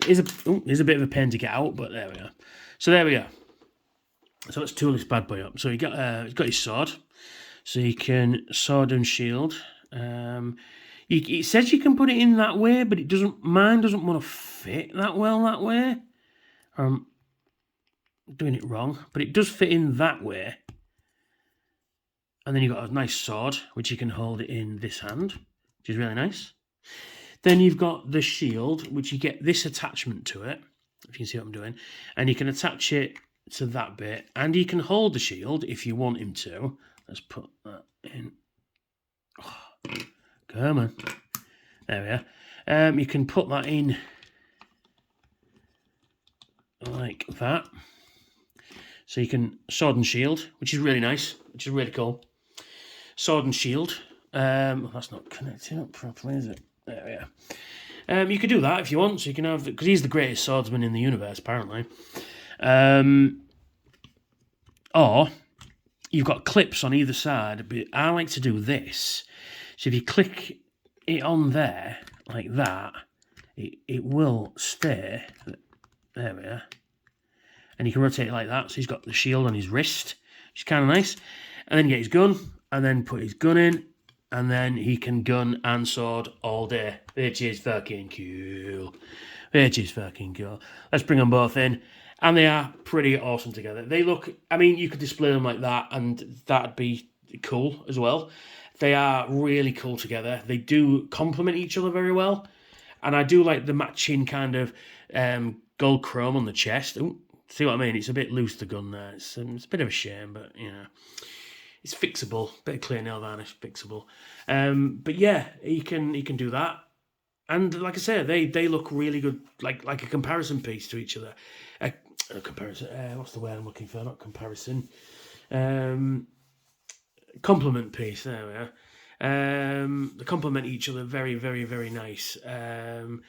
It's a bit of a pain to get out, but there we go. So there we go. So let's tool this bad boy up. So he's got his sword. So you can sword and shield. It says you can put it in that way, but mine doesn't want to fit that well that way. I'm doing it wrong, but it does fit in that way. And then you've got a nice sword, which you can hold it in this hand, which is really nice. Then you've got the shield, which you get this attachment to it, if you can see what I'm doing. And you can attach it to that bit, and you can hold the shield if you want him to. Let's put that in. Oh, come on. There we are. You can put that in like that. So you can sword and shield, which is really nice, which is really cool. Sword and shield. That's not connecting up properly, is it? There we are. You could do that if you want. So you can have, because he's the greatest swordsman in the universe, apparently. Or you've got clips on either side, but I like to do this. So if you click it on there like that, it will stay. There we are. And you can rotate it like that. So he's got the shield on his wrist, which is kind of nice. And then you get his gun, and then put his gun in, and then he can gun and sword all day, which is fucking cool. Which is fucking cool. Let's bring them both in. And they are pretty awesome together. They look, I mean, you could display them like that, and that'd be cool as well. They are really cool together. They do complement each other very well. And I do like the matching kind of gold chrome on the chest. Ooh, see what I mean? It's a bit loose, the gun there. It's a bit of a shame, but, it's fixable. Bit of clear nail varnish, fixable. But yeah, he can do that. And like I said, they look really good, like a comparison piece to each other. A comparison. What's the word I'm looking for? Not comparison. Complement piece. There we are. They complement each other very, very, very nice. And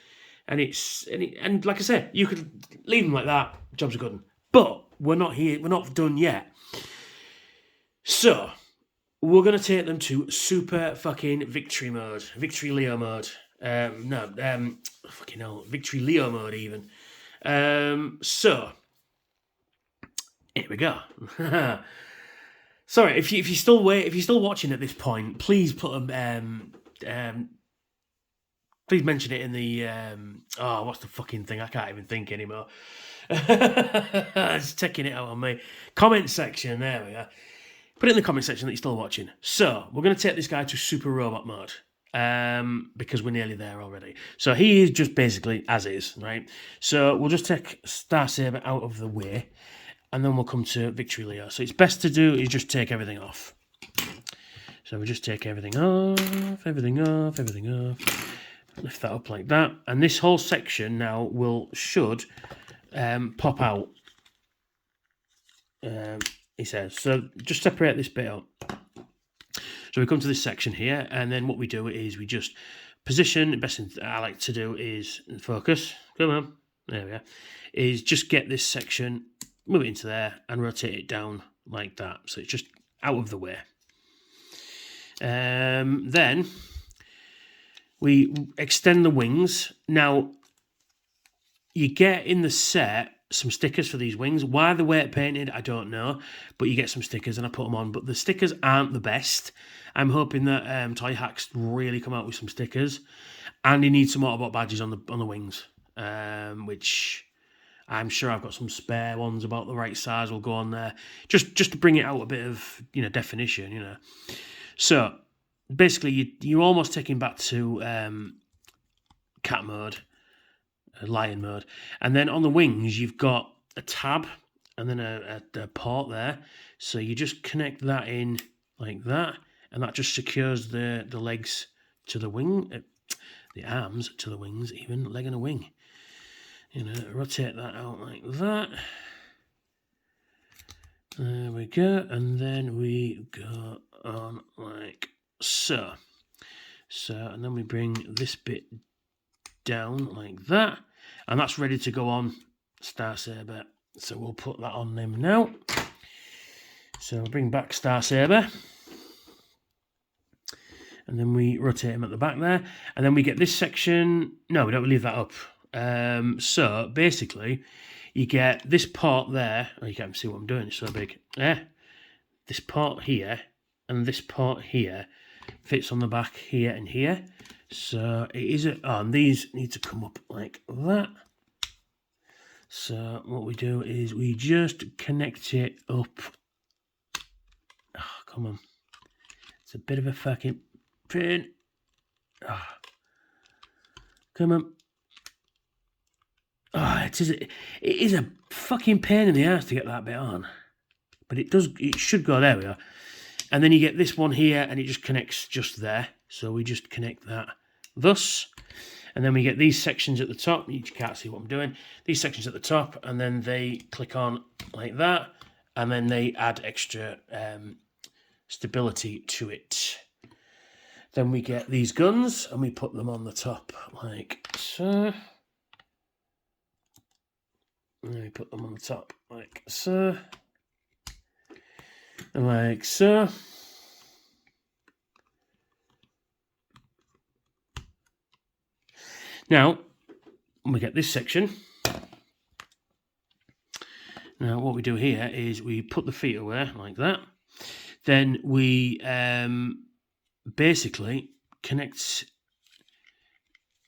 like I said, you could leave them like that. Job's a good one. But we're not here. We're not done yet. So we're gonna take them to super fucking victory mode, victory Leo mode. Fucking hell, Victory Leo mode even. So here we go. Sorry, if you're still watching at this point, please put please mention it in the what's the fucking thing? I can't even think anymore. It's taking it out on me. Comment section. There we are. Put it in the comment section that you're still watching. So we're going to take this guy to super robot mode. Because we're nearly there already. So he is just basically as is, right? So we'll just take Starsaber out of the way, and then we'll come to Victory Leo. So it's best to do is just take everything off. So we just take everything off, everything off, everything off. Lift that up like that, and this whole section now should pop out. He says so. Just separate this bit up. So we come to this section here, and then what we do is we just position. The best thing I like to do is focus. Come on, there we are. Is just get this section, move it into there, and rotate it down like that. So it's just out of the way. Then we extend the wings. Now you get in the set some stickers for these wings. Why they're weight painted, I don't know, but you get some stickers, and I put them on. But the stickers aren't the best. I'm hoping that Toy Hacks really come out with some stickers, and you need some Autobot badges on the wings, which I'm sure I've got some spare ones about the right size. Will go on there just to bring it out a bit of definition. So basically, you're almost taking back to cat mode. Lion mode, and then on the wings you've got a tab and then a port there, so you just connect that in like that, and that just secures the legs to the wing, the arms to the wings, even leg and a wing. Rotate that out like that. There we go, and then we go on like so, and then we bring this bit down like that, and that's ready to go on Starsaber. So we'll put that on him now. So we'll bring back Starsaber, and then we rotate him at the back there, and then we get this section. No, we don't leave that up. So basically you get this part there. Oh, you can't see what I'm doing, it's so big. This part here and this part here fits on the back here and here. So it is and these need to come up like that. So what we do is we just connect it up. Oh, come on. It's a bit of a fucking pain. Oh, come on. Oh, it is a fucking pain in the ass to get that bit on. But it should go, there we are. And then you get this one here, and it just connects just there. So we just connect that thus. And then we get these sections at the top. You can't see what I'm doing. These sections at the top, and then they click on like that. And then they add extra stability to it. Then we get these guns, and we put them on the top like so. And then we put them on the top like so. And like so. Now, we get this section. Now, what we do here is we put the feet away like that. Then we basically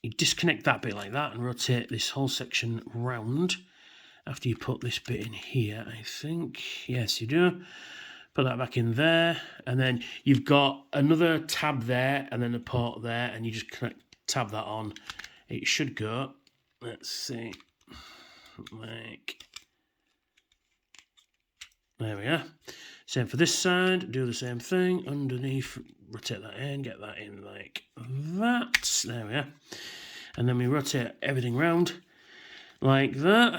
you disconnect that bit like that and rotate this whole section round. After you put this bit in here, I think. Yes, you do. Put that back in there. And then you've got another tab there and then a port there. And you just tab that on. It should go, let's see, like, there we are. Same for this side, do the same thing, underneath, rotate that in, get that in like that, there we are. And then we rotate everything round like that.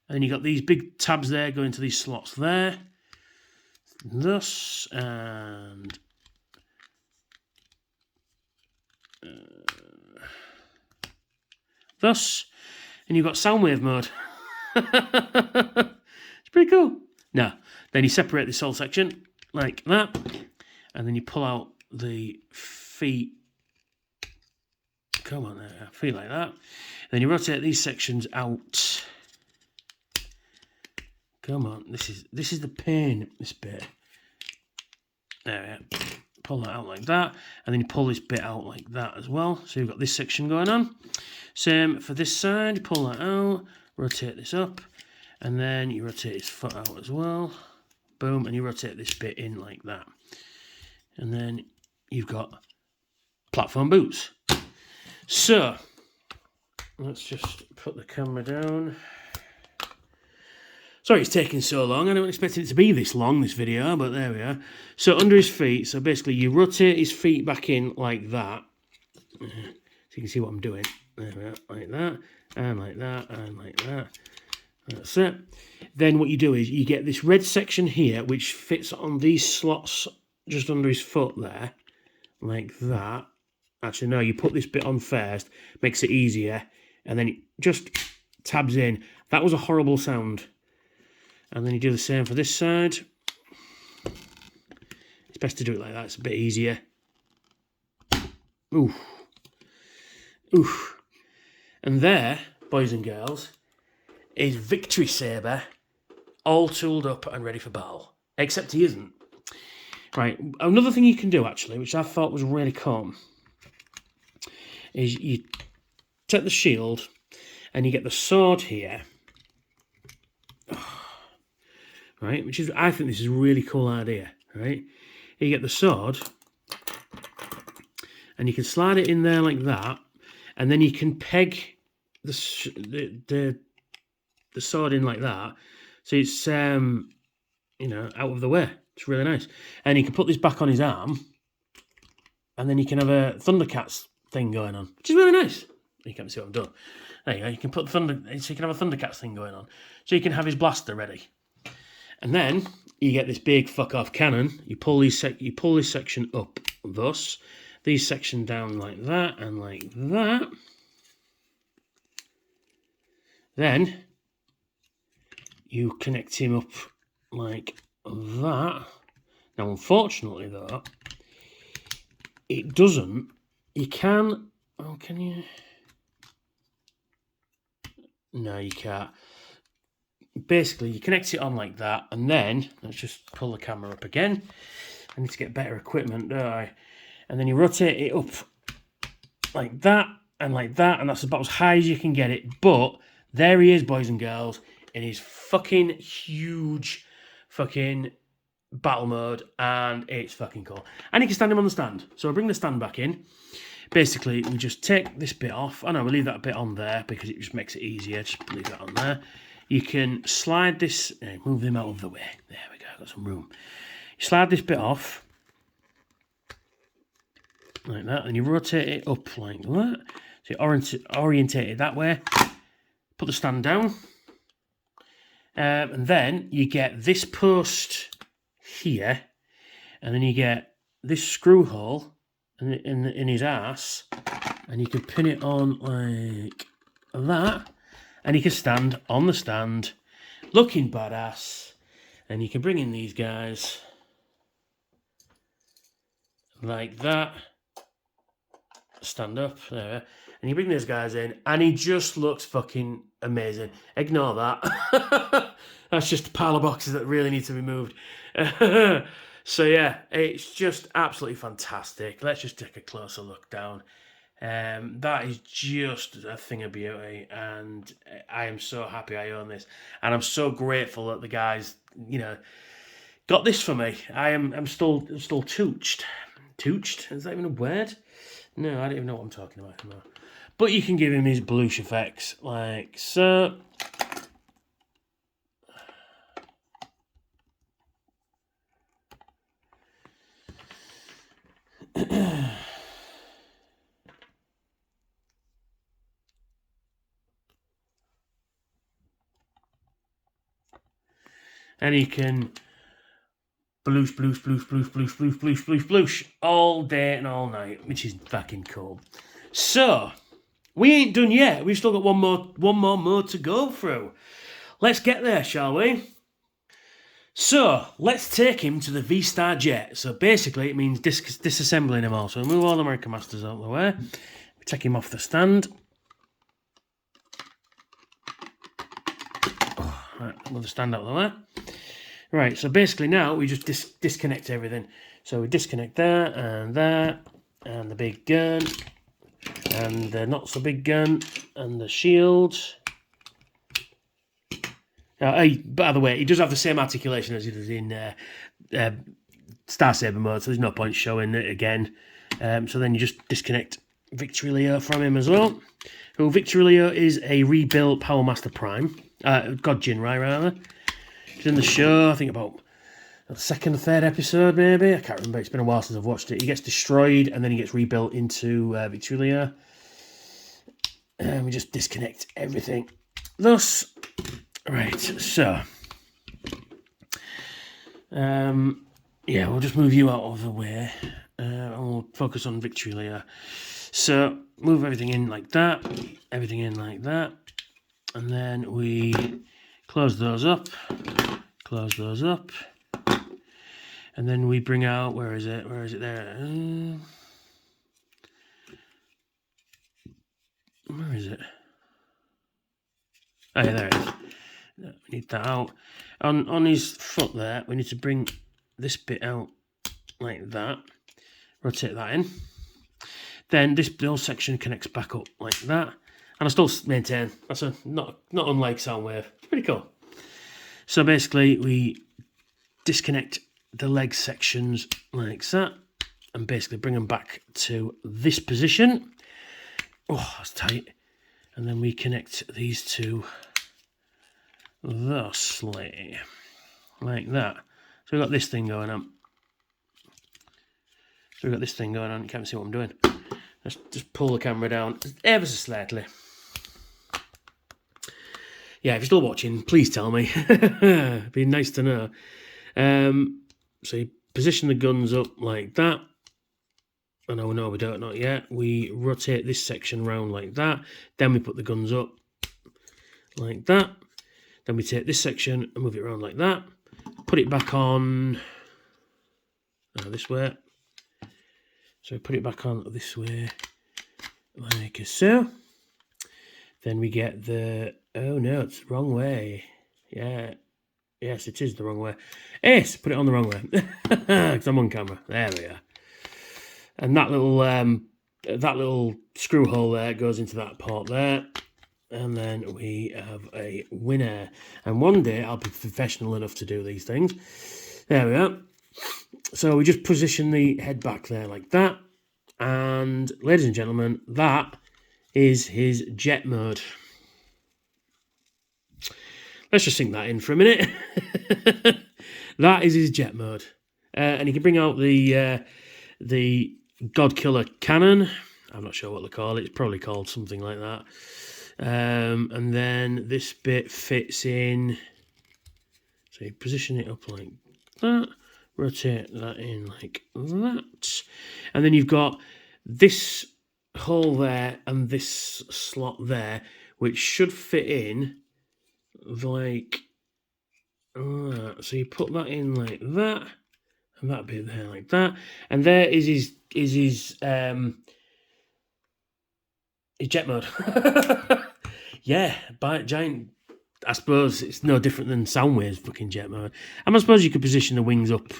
And then you've got these big tabs there going to these slots there, thus, and thus, and you've got Soundwave mode. It's pretty cool. Now, then you separate this whole section like that, and then you pull out the feet Come on, there. Feel like that. Then you rotate these sections out. Come on, this is the pain, this bit. There we go. Pull that out like that, and then you pull this bit out like that as well. So you've got this section going on. Same for this side, you pull that out, rotate this up, and then you rotate his foot out as well. Boom, and you rotate this bit in like that. And then you've got platform boots. So, let's just put the camera down. Sorry it's taking so long. I don't expect it to be this long, this video, but there we are. So under his feet, so basically you rotate his feet back in like that. So you can see what I'm doing. There we are, like that, and like that, and like that. That's it. Then what you do is you get this red section here, which fits on these slots just under his foot there, like that. Actually, no, you put this bit on first, makes it easier, and then it just tabs in. That was a horrible sound. And then you do the same for this side. It's best to do it like that, it's a bit easier. Ooh. Ooh. And there, boys and girls, is Victory Saber, all tooled up and ready for battle. Except he isn't. Right, another thing you can do actually, which I thought was really cool, is you take the shield and you get the sword here. Right, which is, I think this is a really cool idea, right? You get the sword, and you can slide it in there like that, and then you can peg the sword in like that, so it's you know, out of the way. It's really nice, and you can put this back on his arm, and then you can have a Thundercats thing going on, which is really nice. You can't see what I'm doing. There you go. You can put so you can have a Thundercats thing going on, so you can have his blaster ready. And then you get this big fuck off cannon. You pull this section up, thus these section down like that and like that. Then you connect him up like that. Now, unfortunately, though, it doesn't. You can. Oh, can you? No, you can't. Basically, you connect it on like that, and then let's just pull the camera up again. I need to get better equipment, don't I? And then you rotate it up like that, and that's about as high as you can get it. But there he is, boys and girls, in his fucking huge fucking battle mode, and it's fucking cool. And you can stand him on the stand. So I bring the stand back in. Basically, we just take this bit off. I know, we leave that bit on there because it just makes it easier. Just leave that on there. You can slide this, move them out of the way. There we go, got some room. You slide this bit off, like that, and you rotate it up like that. So you orientate it that way. Put the stand down. And then you get this post here, and then you get this screw hole in his ass, and you can pin it on like that. And you can stand on the stand, looking badass. And you can bring in these guys like that. Stand up there. And you bring these guys in, and he just looks fucking amazing. Ignore that. That's just a pile of boxes that really need to be moved. So yeah, it's just absolutely fantastic. Let's just take a closer look down. That is just a thing of beauty, and I am so happy I own this, and I'm so grateful that the guys, you know, got this for me. I'm still tooched. Tooched? Is that even a word? No, I don't even know what I'm talking about anymore. But you can give him his bluish effects like so. And he can bloosh, bloosh, bloosh, bloosh, bloosh, bloosh, bloosh, bloosh, bloosh all day and all night, which is fucking cool. So, we ain't done yet. We've still got one more mode to go through. Let's get there, shall we? So, let's take him to the V-Star jet. So basically, it means disassembling him all. So move all the American Masters out of the way. take him off the stand. Right, move the stand out of the way. Right, so basically now we just disconnect everything. So we disconnect that, and the big gun, and the not so big gun, and the shield. By the way, he does have the same articulation as he does in Starsaber mode, so there's no point showing it again. So then you just disconnect Victory Leo from him as well. So Victory Leo is a rebuilt Power Master Prime. God Jinrai, rather. He's in the show, I think about the second or third episode, maybe. I can't remember. It's been a while since I've watched it. He gets destroyed, and then he gets rebuilt into Victory Leo. And we just disconnect everything. Thus, right, so... yeah, we'll just move you out of the way. And we'll focus on Victory Leo. So, move everything in like that. Everything in like that. And then we close those up. Close those up. And then we bring out, where is it? Where is it there? Where is it? Oh yeah, there it is. We need that out. On his foot there, we need to bring this bit out like that. Rotate that in. Then this whole section connects back up like that. And I still maintain, that's a not unlike Soundwave. It's pretty cool. So basically, we disconnect the leg sections like that, and basically bring them back to this position. Oh, that's tight. And then we connect these two thusly, like that. So we've got this thing going on. You can't see what I'm doing. Let's just pull the camera down ever so slightly. Yeah, if you're still watching, please tell me. It'd be nice to know. So you position the guns up like that. Oh no, we don't, not yet. We rotate this section round like that. Then we put the guns up like that. Then we take this section and move it around like that. Put it back on this way. So we put it back on this way like so. Then we get the... Oh no, it's the wrong way. Yeah. Yes, it is the wrong way. Yes, put it on the wrong way. Because I'm on camera. There we are. And that little screw hole there goes into that port there. And then we have a winner. And one day I'll be professional enough to do these things. There we are. So we just position the head back there like that. And ladies and gentlemen, that is his jet mode. Let's just sink that in for a minute. That is his jet mode. And he can bring out the God Killer cannon. I'm not sure what they call it. It's probably called something like that. And then this bit fits in. So you position it up like that. Rotate that in like that. And then you've got this hole there and this slot there, which should fit in like that. So you put that in like that, and that bit there like that. And there is his jet mode. Yeah, giant. I suppose it's no different than Soundwave's fucking jet mode. And I suppose you could position the wings up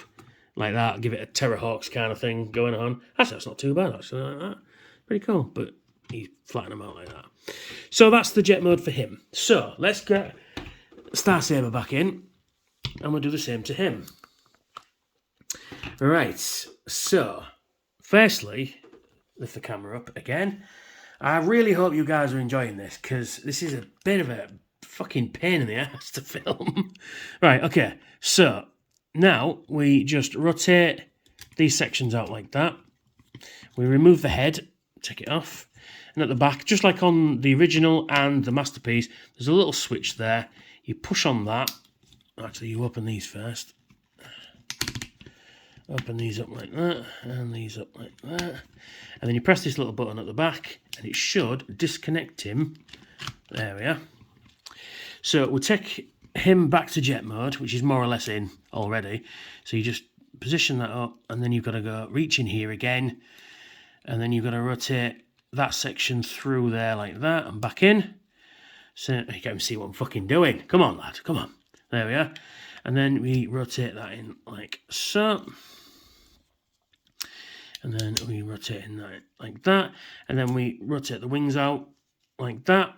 like that, give it a Terrahawks kind of thing going on. Actually, that's not too bad, actually, like that. Pretty cool, but you flatten them out like that. So that's the jet mode for him. So let's get Starsaber back in, and we'll do the same to him. Right, so firstly, lift the camera up again. I really hope you guys are enjoying this, because this is a bit of a fucking pain in the ass to film. Right, okay, so now we just rotate these sections out like that. We remove the head, take it off, and at the back, just like on the original and the Masterpiece, there's a little switch there. You push on that. Actually, you open these first. Open these up like that, and these up like that. And then you press this little button at the back, and it should disconnect him. There we are. So we'll take him back to jet mode, which is more or less in already. So you just position that up, and then you've got to go reach in here again, and then you've got to rotate that section through there like that and back in. So you can't even see what I'm fucking doing. Come on, lad, come on. There we are. And then we rotate that in like so. And then we rotate in that like that. And then we rotate the wings out like that.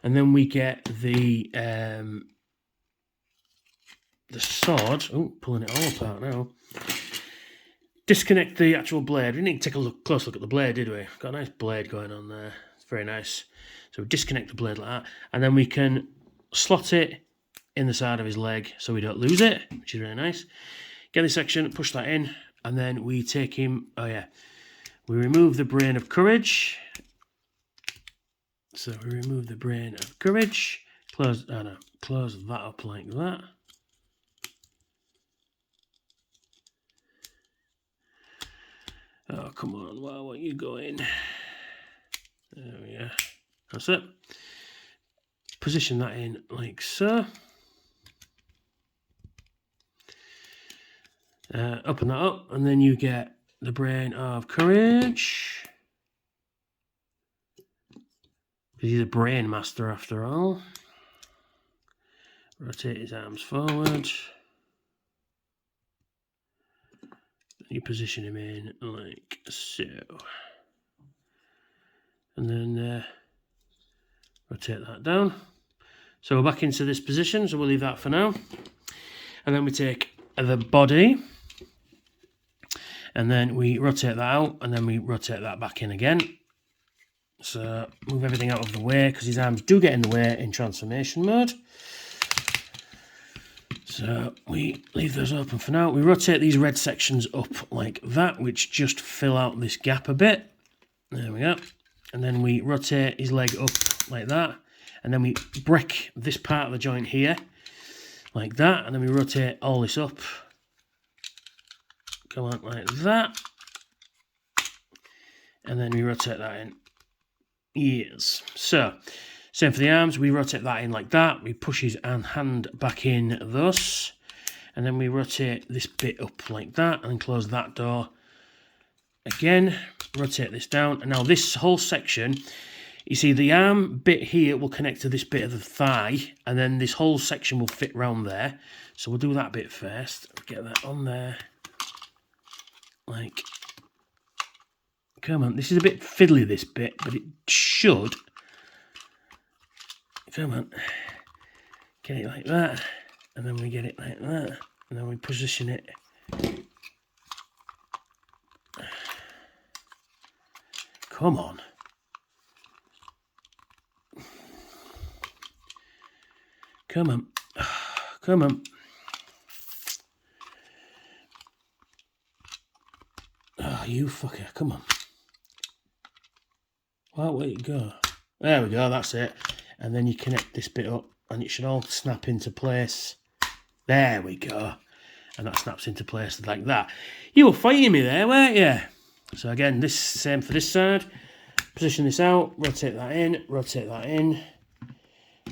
And then we get the sword. Oh, pulling it all apart now. Disconnect the actual blade. We didn't take a close look at the blade, did we? Got a nice blade going on there. It's very nice. So we disconnect the blade like that. And then we can slot it in the side of his leg so we don't lose it, which is really nice. Get this section, push that in, and then we take him. Oh, yeah. We remove the brain of courage. So we remove the brain of courage. Close that up like that. Oh, come on, why won't you go in? There we are. That's it. Position that in like so. Open that up, and then you get the brain of courage. He's a brain master after all. Rotate his arms forward. You position him in like so. And then rotate that down. So we're back into this position, so we'll leave that for now. And then we take the body. And then we rotate that out, and then we rotate that back in again. So move everything out of the way, because his arms do get in the way in transformation mode. So we leave those open for now. We rotate these red sections up like that, which just fill out this gap a bit. There we go. And then we rotate his leg up like that. And then we break this part of the joint here like that. And then we rotate all this up. Come on, like that. And then we rotate that in. Yes. So, same for the arms. We rotate that in like that. We push his hand back in thus. And then we rotate this bit up like that. And close that door. Again, rotate this down. And now this whole section, you see the arm bit here will connect to this bit of the thigh. And then this whole section will fit round there. So we'll do that bit first. Get that on there. Like, come on, this is a bit fiddly, this bit, but it should. Come on, get it like that, and then we get it like that, and then we position it. Come on. Come on. Come on. Oh, you fucker, come on. Why won't it go? There we go, that's it. And then you connect this bit up and it should all snap into place. There we go. And that snaps into place like that. You were fighting me there, weren't you? So again, this same for this side. Position this out, rotate that in, rotate that in,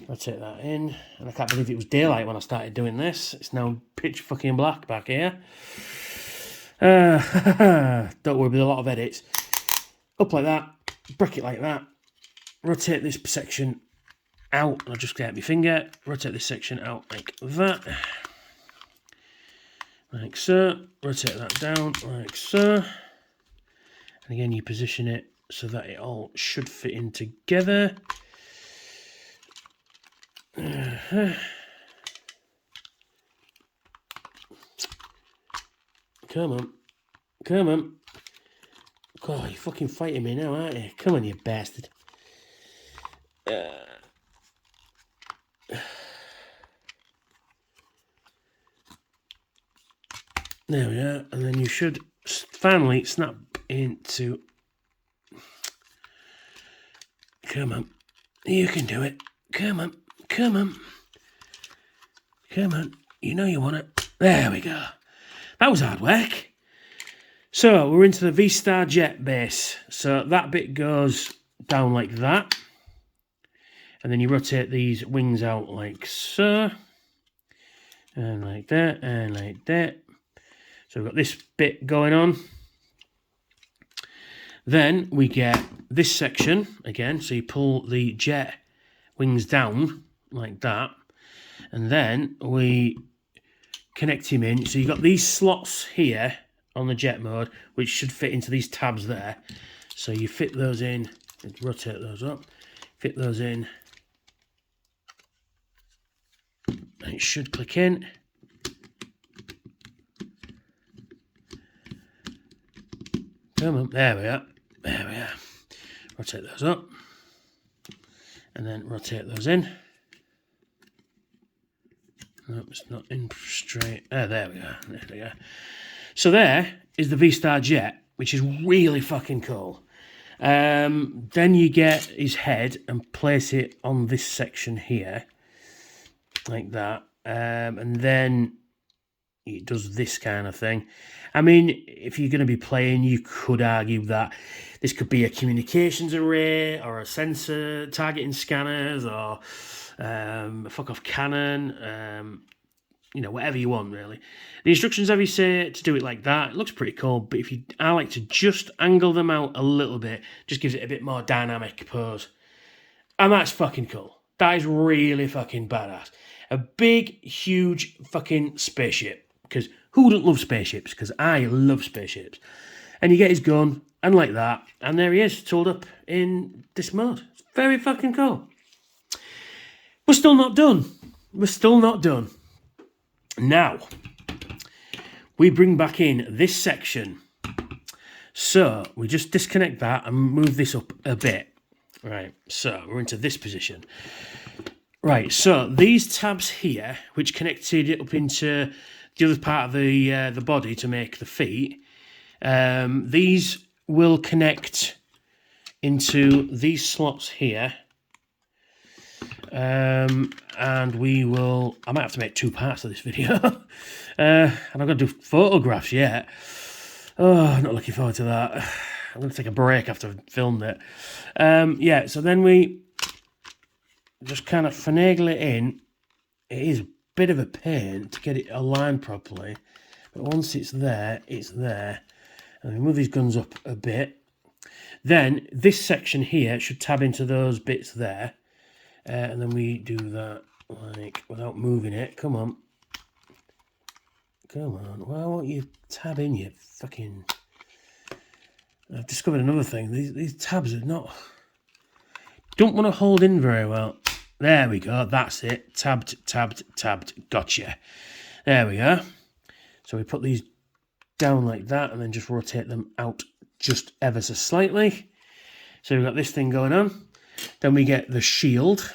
rotate that in. And I can't believe it was daylight when I started doing this. It's now pitch fucking black back here. Don't worry, with a lot of edits. Up like that, break it like that, rotate this section out, and I'll just get my finger, rotate this section out like that, like so, rotate that down like so, and again you position it so that it all should fit in together. Come on. Come on. God, you're fucking fighting me now, aren't you? Come on, you bastard. There we are. And then you should finally snap into... Come on. You can do it. Come on. Come on. Come on. You know you want it. There we go. That was hard work. So we're into the V-Star jet base. So that bit goes down like that. And then you rotate these wings out like so. And like that, and like that. So we've got this bit going on. Then we get this section again. So you pull the jet wings down like that. And then we connect him in. So you've got these slots here on the jet mode, which should fit into these tabs there. So you fit those in, rotate those up, fit those in. And it should click in. Come on, there we are. There we are. Rotate those up. And then rotate those in. No, it's not in straight. Oh, there we are. There we go. So there is the V-Star jet, which is really fucking cool. Then you get his head and place it on this section here. Like that. And then it does this kind of thing. I mean, if you're going to be playing, you could argue that this could be a communications array or a sensor targeting scanners or a fuck-off cannon, whatever you want, really. The instructions have you say to do it like that. It looks pretty cool, but I like to just angle them out a little bit, just gives it a bit more dynamic pose. And that's fucking cool. That is really fucking badass. A big, huge fucking spaceship. Because who doesn't love spaceships? Because I love spaceships. And you get his gun, and like that, and there he is, tooled up in this mode. It's very fucking cool. We're still not done. We're still not done. Now, we bring back in this section. So, we just disconnect that and move this up a bit. Right, so we're into this position. Right, so these tabs here, which connected it up into the other part of the body to make the feet, these will connect into these slots here. And I might have to make 2 parts of this video. And I'm going to do photographs yet. Oh, I'm not looking forward to that. I'm going to take a break after I've filmed it. Yeah, so then we just kind of finagle it in. It is a bit of a pain to get it aligned properly. But once it's there, it's there. And we move these guns up a bit. Then this section here should tab into those bits there. And then we do that like without moving it. Come on. Come on. Why won't you tab in, you fucking... I've discovered another thing. These tabs are not... Don't want to hold in very well. There we go. That's it. Tabbed, tabbed, tabbed. Gotcha. There we are. So we put these down like that and then just rotate them out just ever so slightly. So we've got this thing going on. Then we get the shield.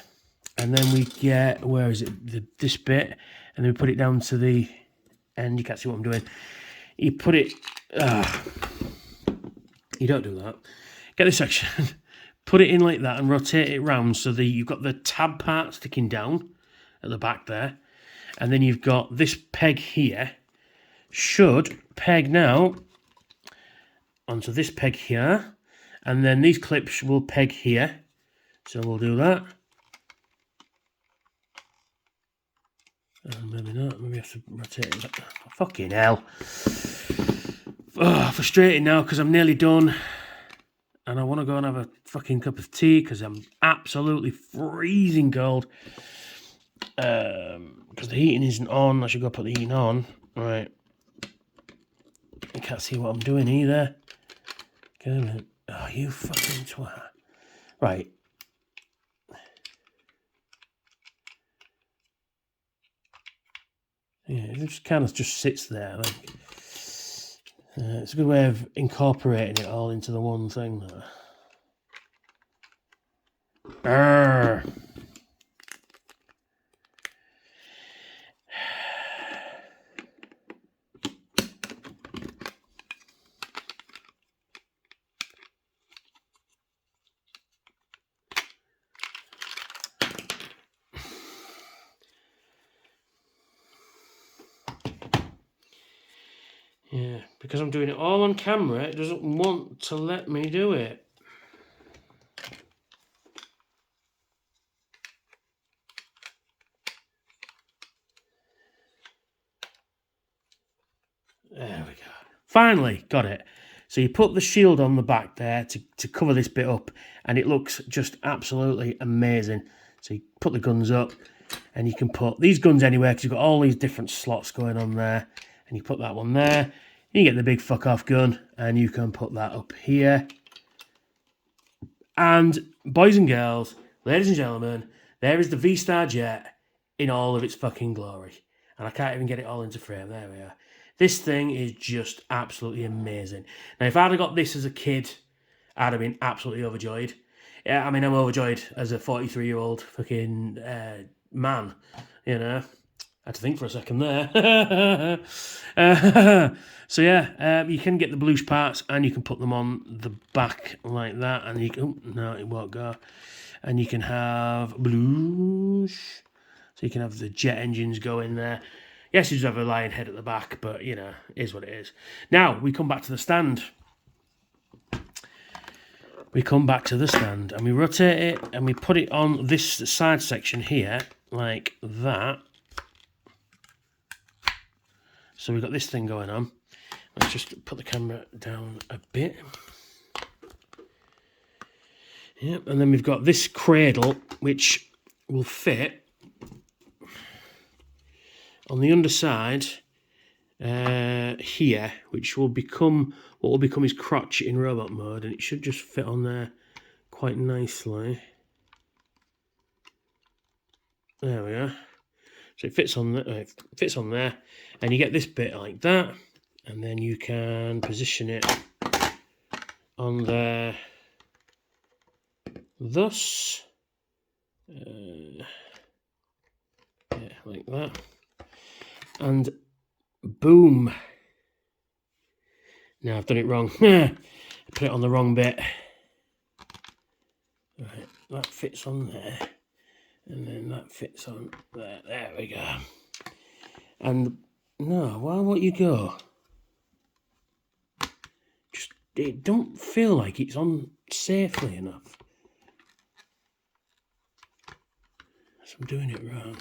And then we get... Where is it? This bit. And then we put it down to the end. You can't see what I'm doing. You put it... You don't do that. Get this section, put it in like that and rotate it round so that you've got the tab part sticking down at the back there. And then you've got this peg here. Should peg now onto this peg here. And then these clips will peg here. So we'll do that. Maybe not. Maybe I have to rotate it back. Oh, fucking hell. Oh, frustrating now because I'm nearly done and I want to go and have a fucking cup of tea because I'm absolutely freezing cold because the heating isn't on. I should go put the heating on. Right. You can't see what I'm doing either. Come on. Oh, you fucking twat. Right. Yeah, it just kind of just sits there, I think. It's a good way of incorporating it all into the one thing there. Yeah, because I'm doing it all on camera, it doesn't want to let me do it. There we go. Finally got it. So you put the shield on the back there to cover this bit up, and it looks just absolutely amazing. So you put the guns up, and you can put these guns anywhere because you've got all these different slots going on there. And you put that one there. You get the big fuck off gun, and you can put that up here. And boys and girls, ladies and gentlemen, there is the V-Star jet in all of its fucking glory. And I can't even get it all into frame. There we are. This thing is just absolutely amazing. Now, if I'd have got this as a kid, I'd have been absolutely overjoyed. Yeah, I mean, I'm overjoyed as a 43-year-old fucking man, you know. I had to think for a second there. So yeah, you can get the bluish parts and you can put them on the back like that, and you can, oh, no, it won't go. And you can have bluish, so you can have the jet engines go in there. Yes, you just have a lion head at the back, but you know, it is what it is. Now we come back to the stand. We come back to the stand and we rotate it and we put it on this side section here like that. So we've got this thing going on. Let's just put the camera down a bit. Yep, and then we've got this cradle which will fit on the underside here, which will become what will become his crotch in robot mode, and it should just fit on there quite nicely. There we are. So it fits on there, and you get this bit like that, and then you can position it on there, thus, yeah, like that, and boom. Now I've done it wrong. I put it on the wrong bit. Right, that fits on there. And then that fits on there. There we go. And no, why won't you go? Just, it don't feel like it's on safely enough. So I'm doing it wrong.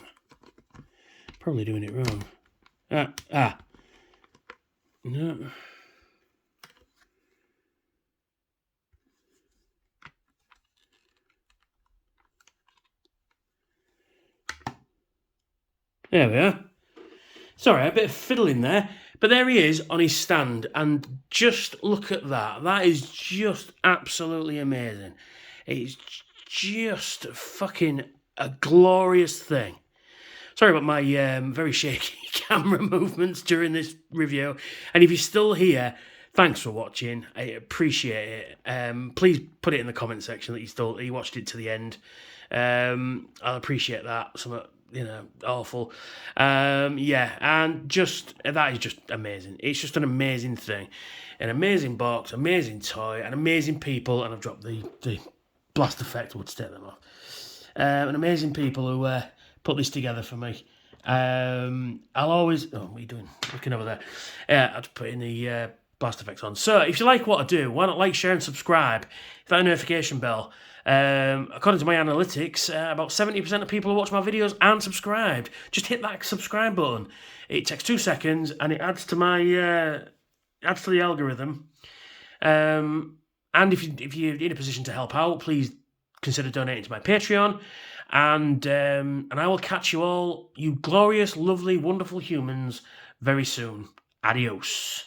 Probably doing it wrong. No. There we are. Sorry, a bit of fiddling there. But there he is on his stand. And just look at that. That is just absolutely amazing. It's just fucking a glorious thing. Sorry about my very shaky camera movements during this review. And if you're still here, thanks for watching. I appreciate it. Please put it in the comment section that you watched it to the end. I'll appreciate that. You know, awful. Yeah, and just that is just amazing. It's just an amazing thing, an amazing box, amazing toy, and amazing people. And I've dropped the blast effect. I would take them off. And amazing people who put this together for me. I'll always. Oh, what are you doing? Looking over there. Yeah, I'll just put in the blast effects on. So, if you like what I do, why not like, share, and subscribe? Hit that notification bell. According to my analytics, about 70% of people who watch my videos aren't subscribed. Just hit that subscribe button. It takes 2 seconds and it adds to my adds to the algorithm. And if you're in a position to help out, please consider donating to my Patreon. And I will catch you all, you glorious, lovely, wonderful humans, very soon. Adios.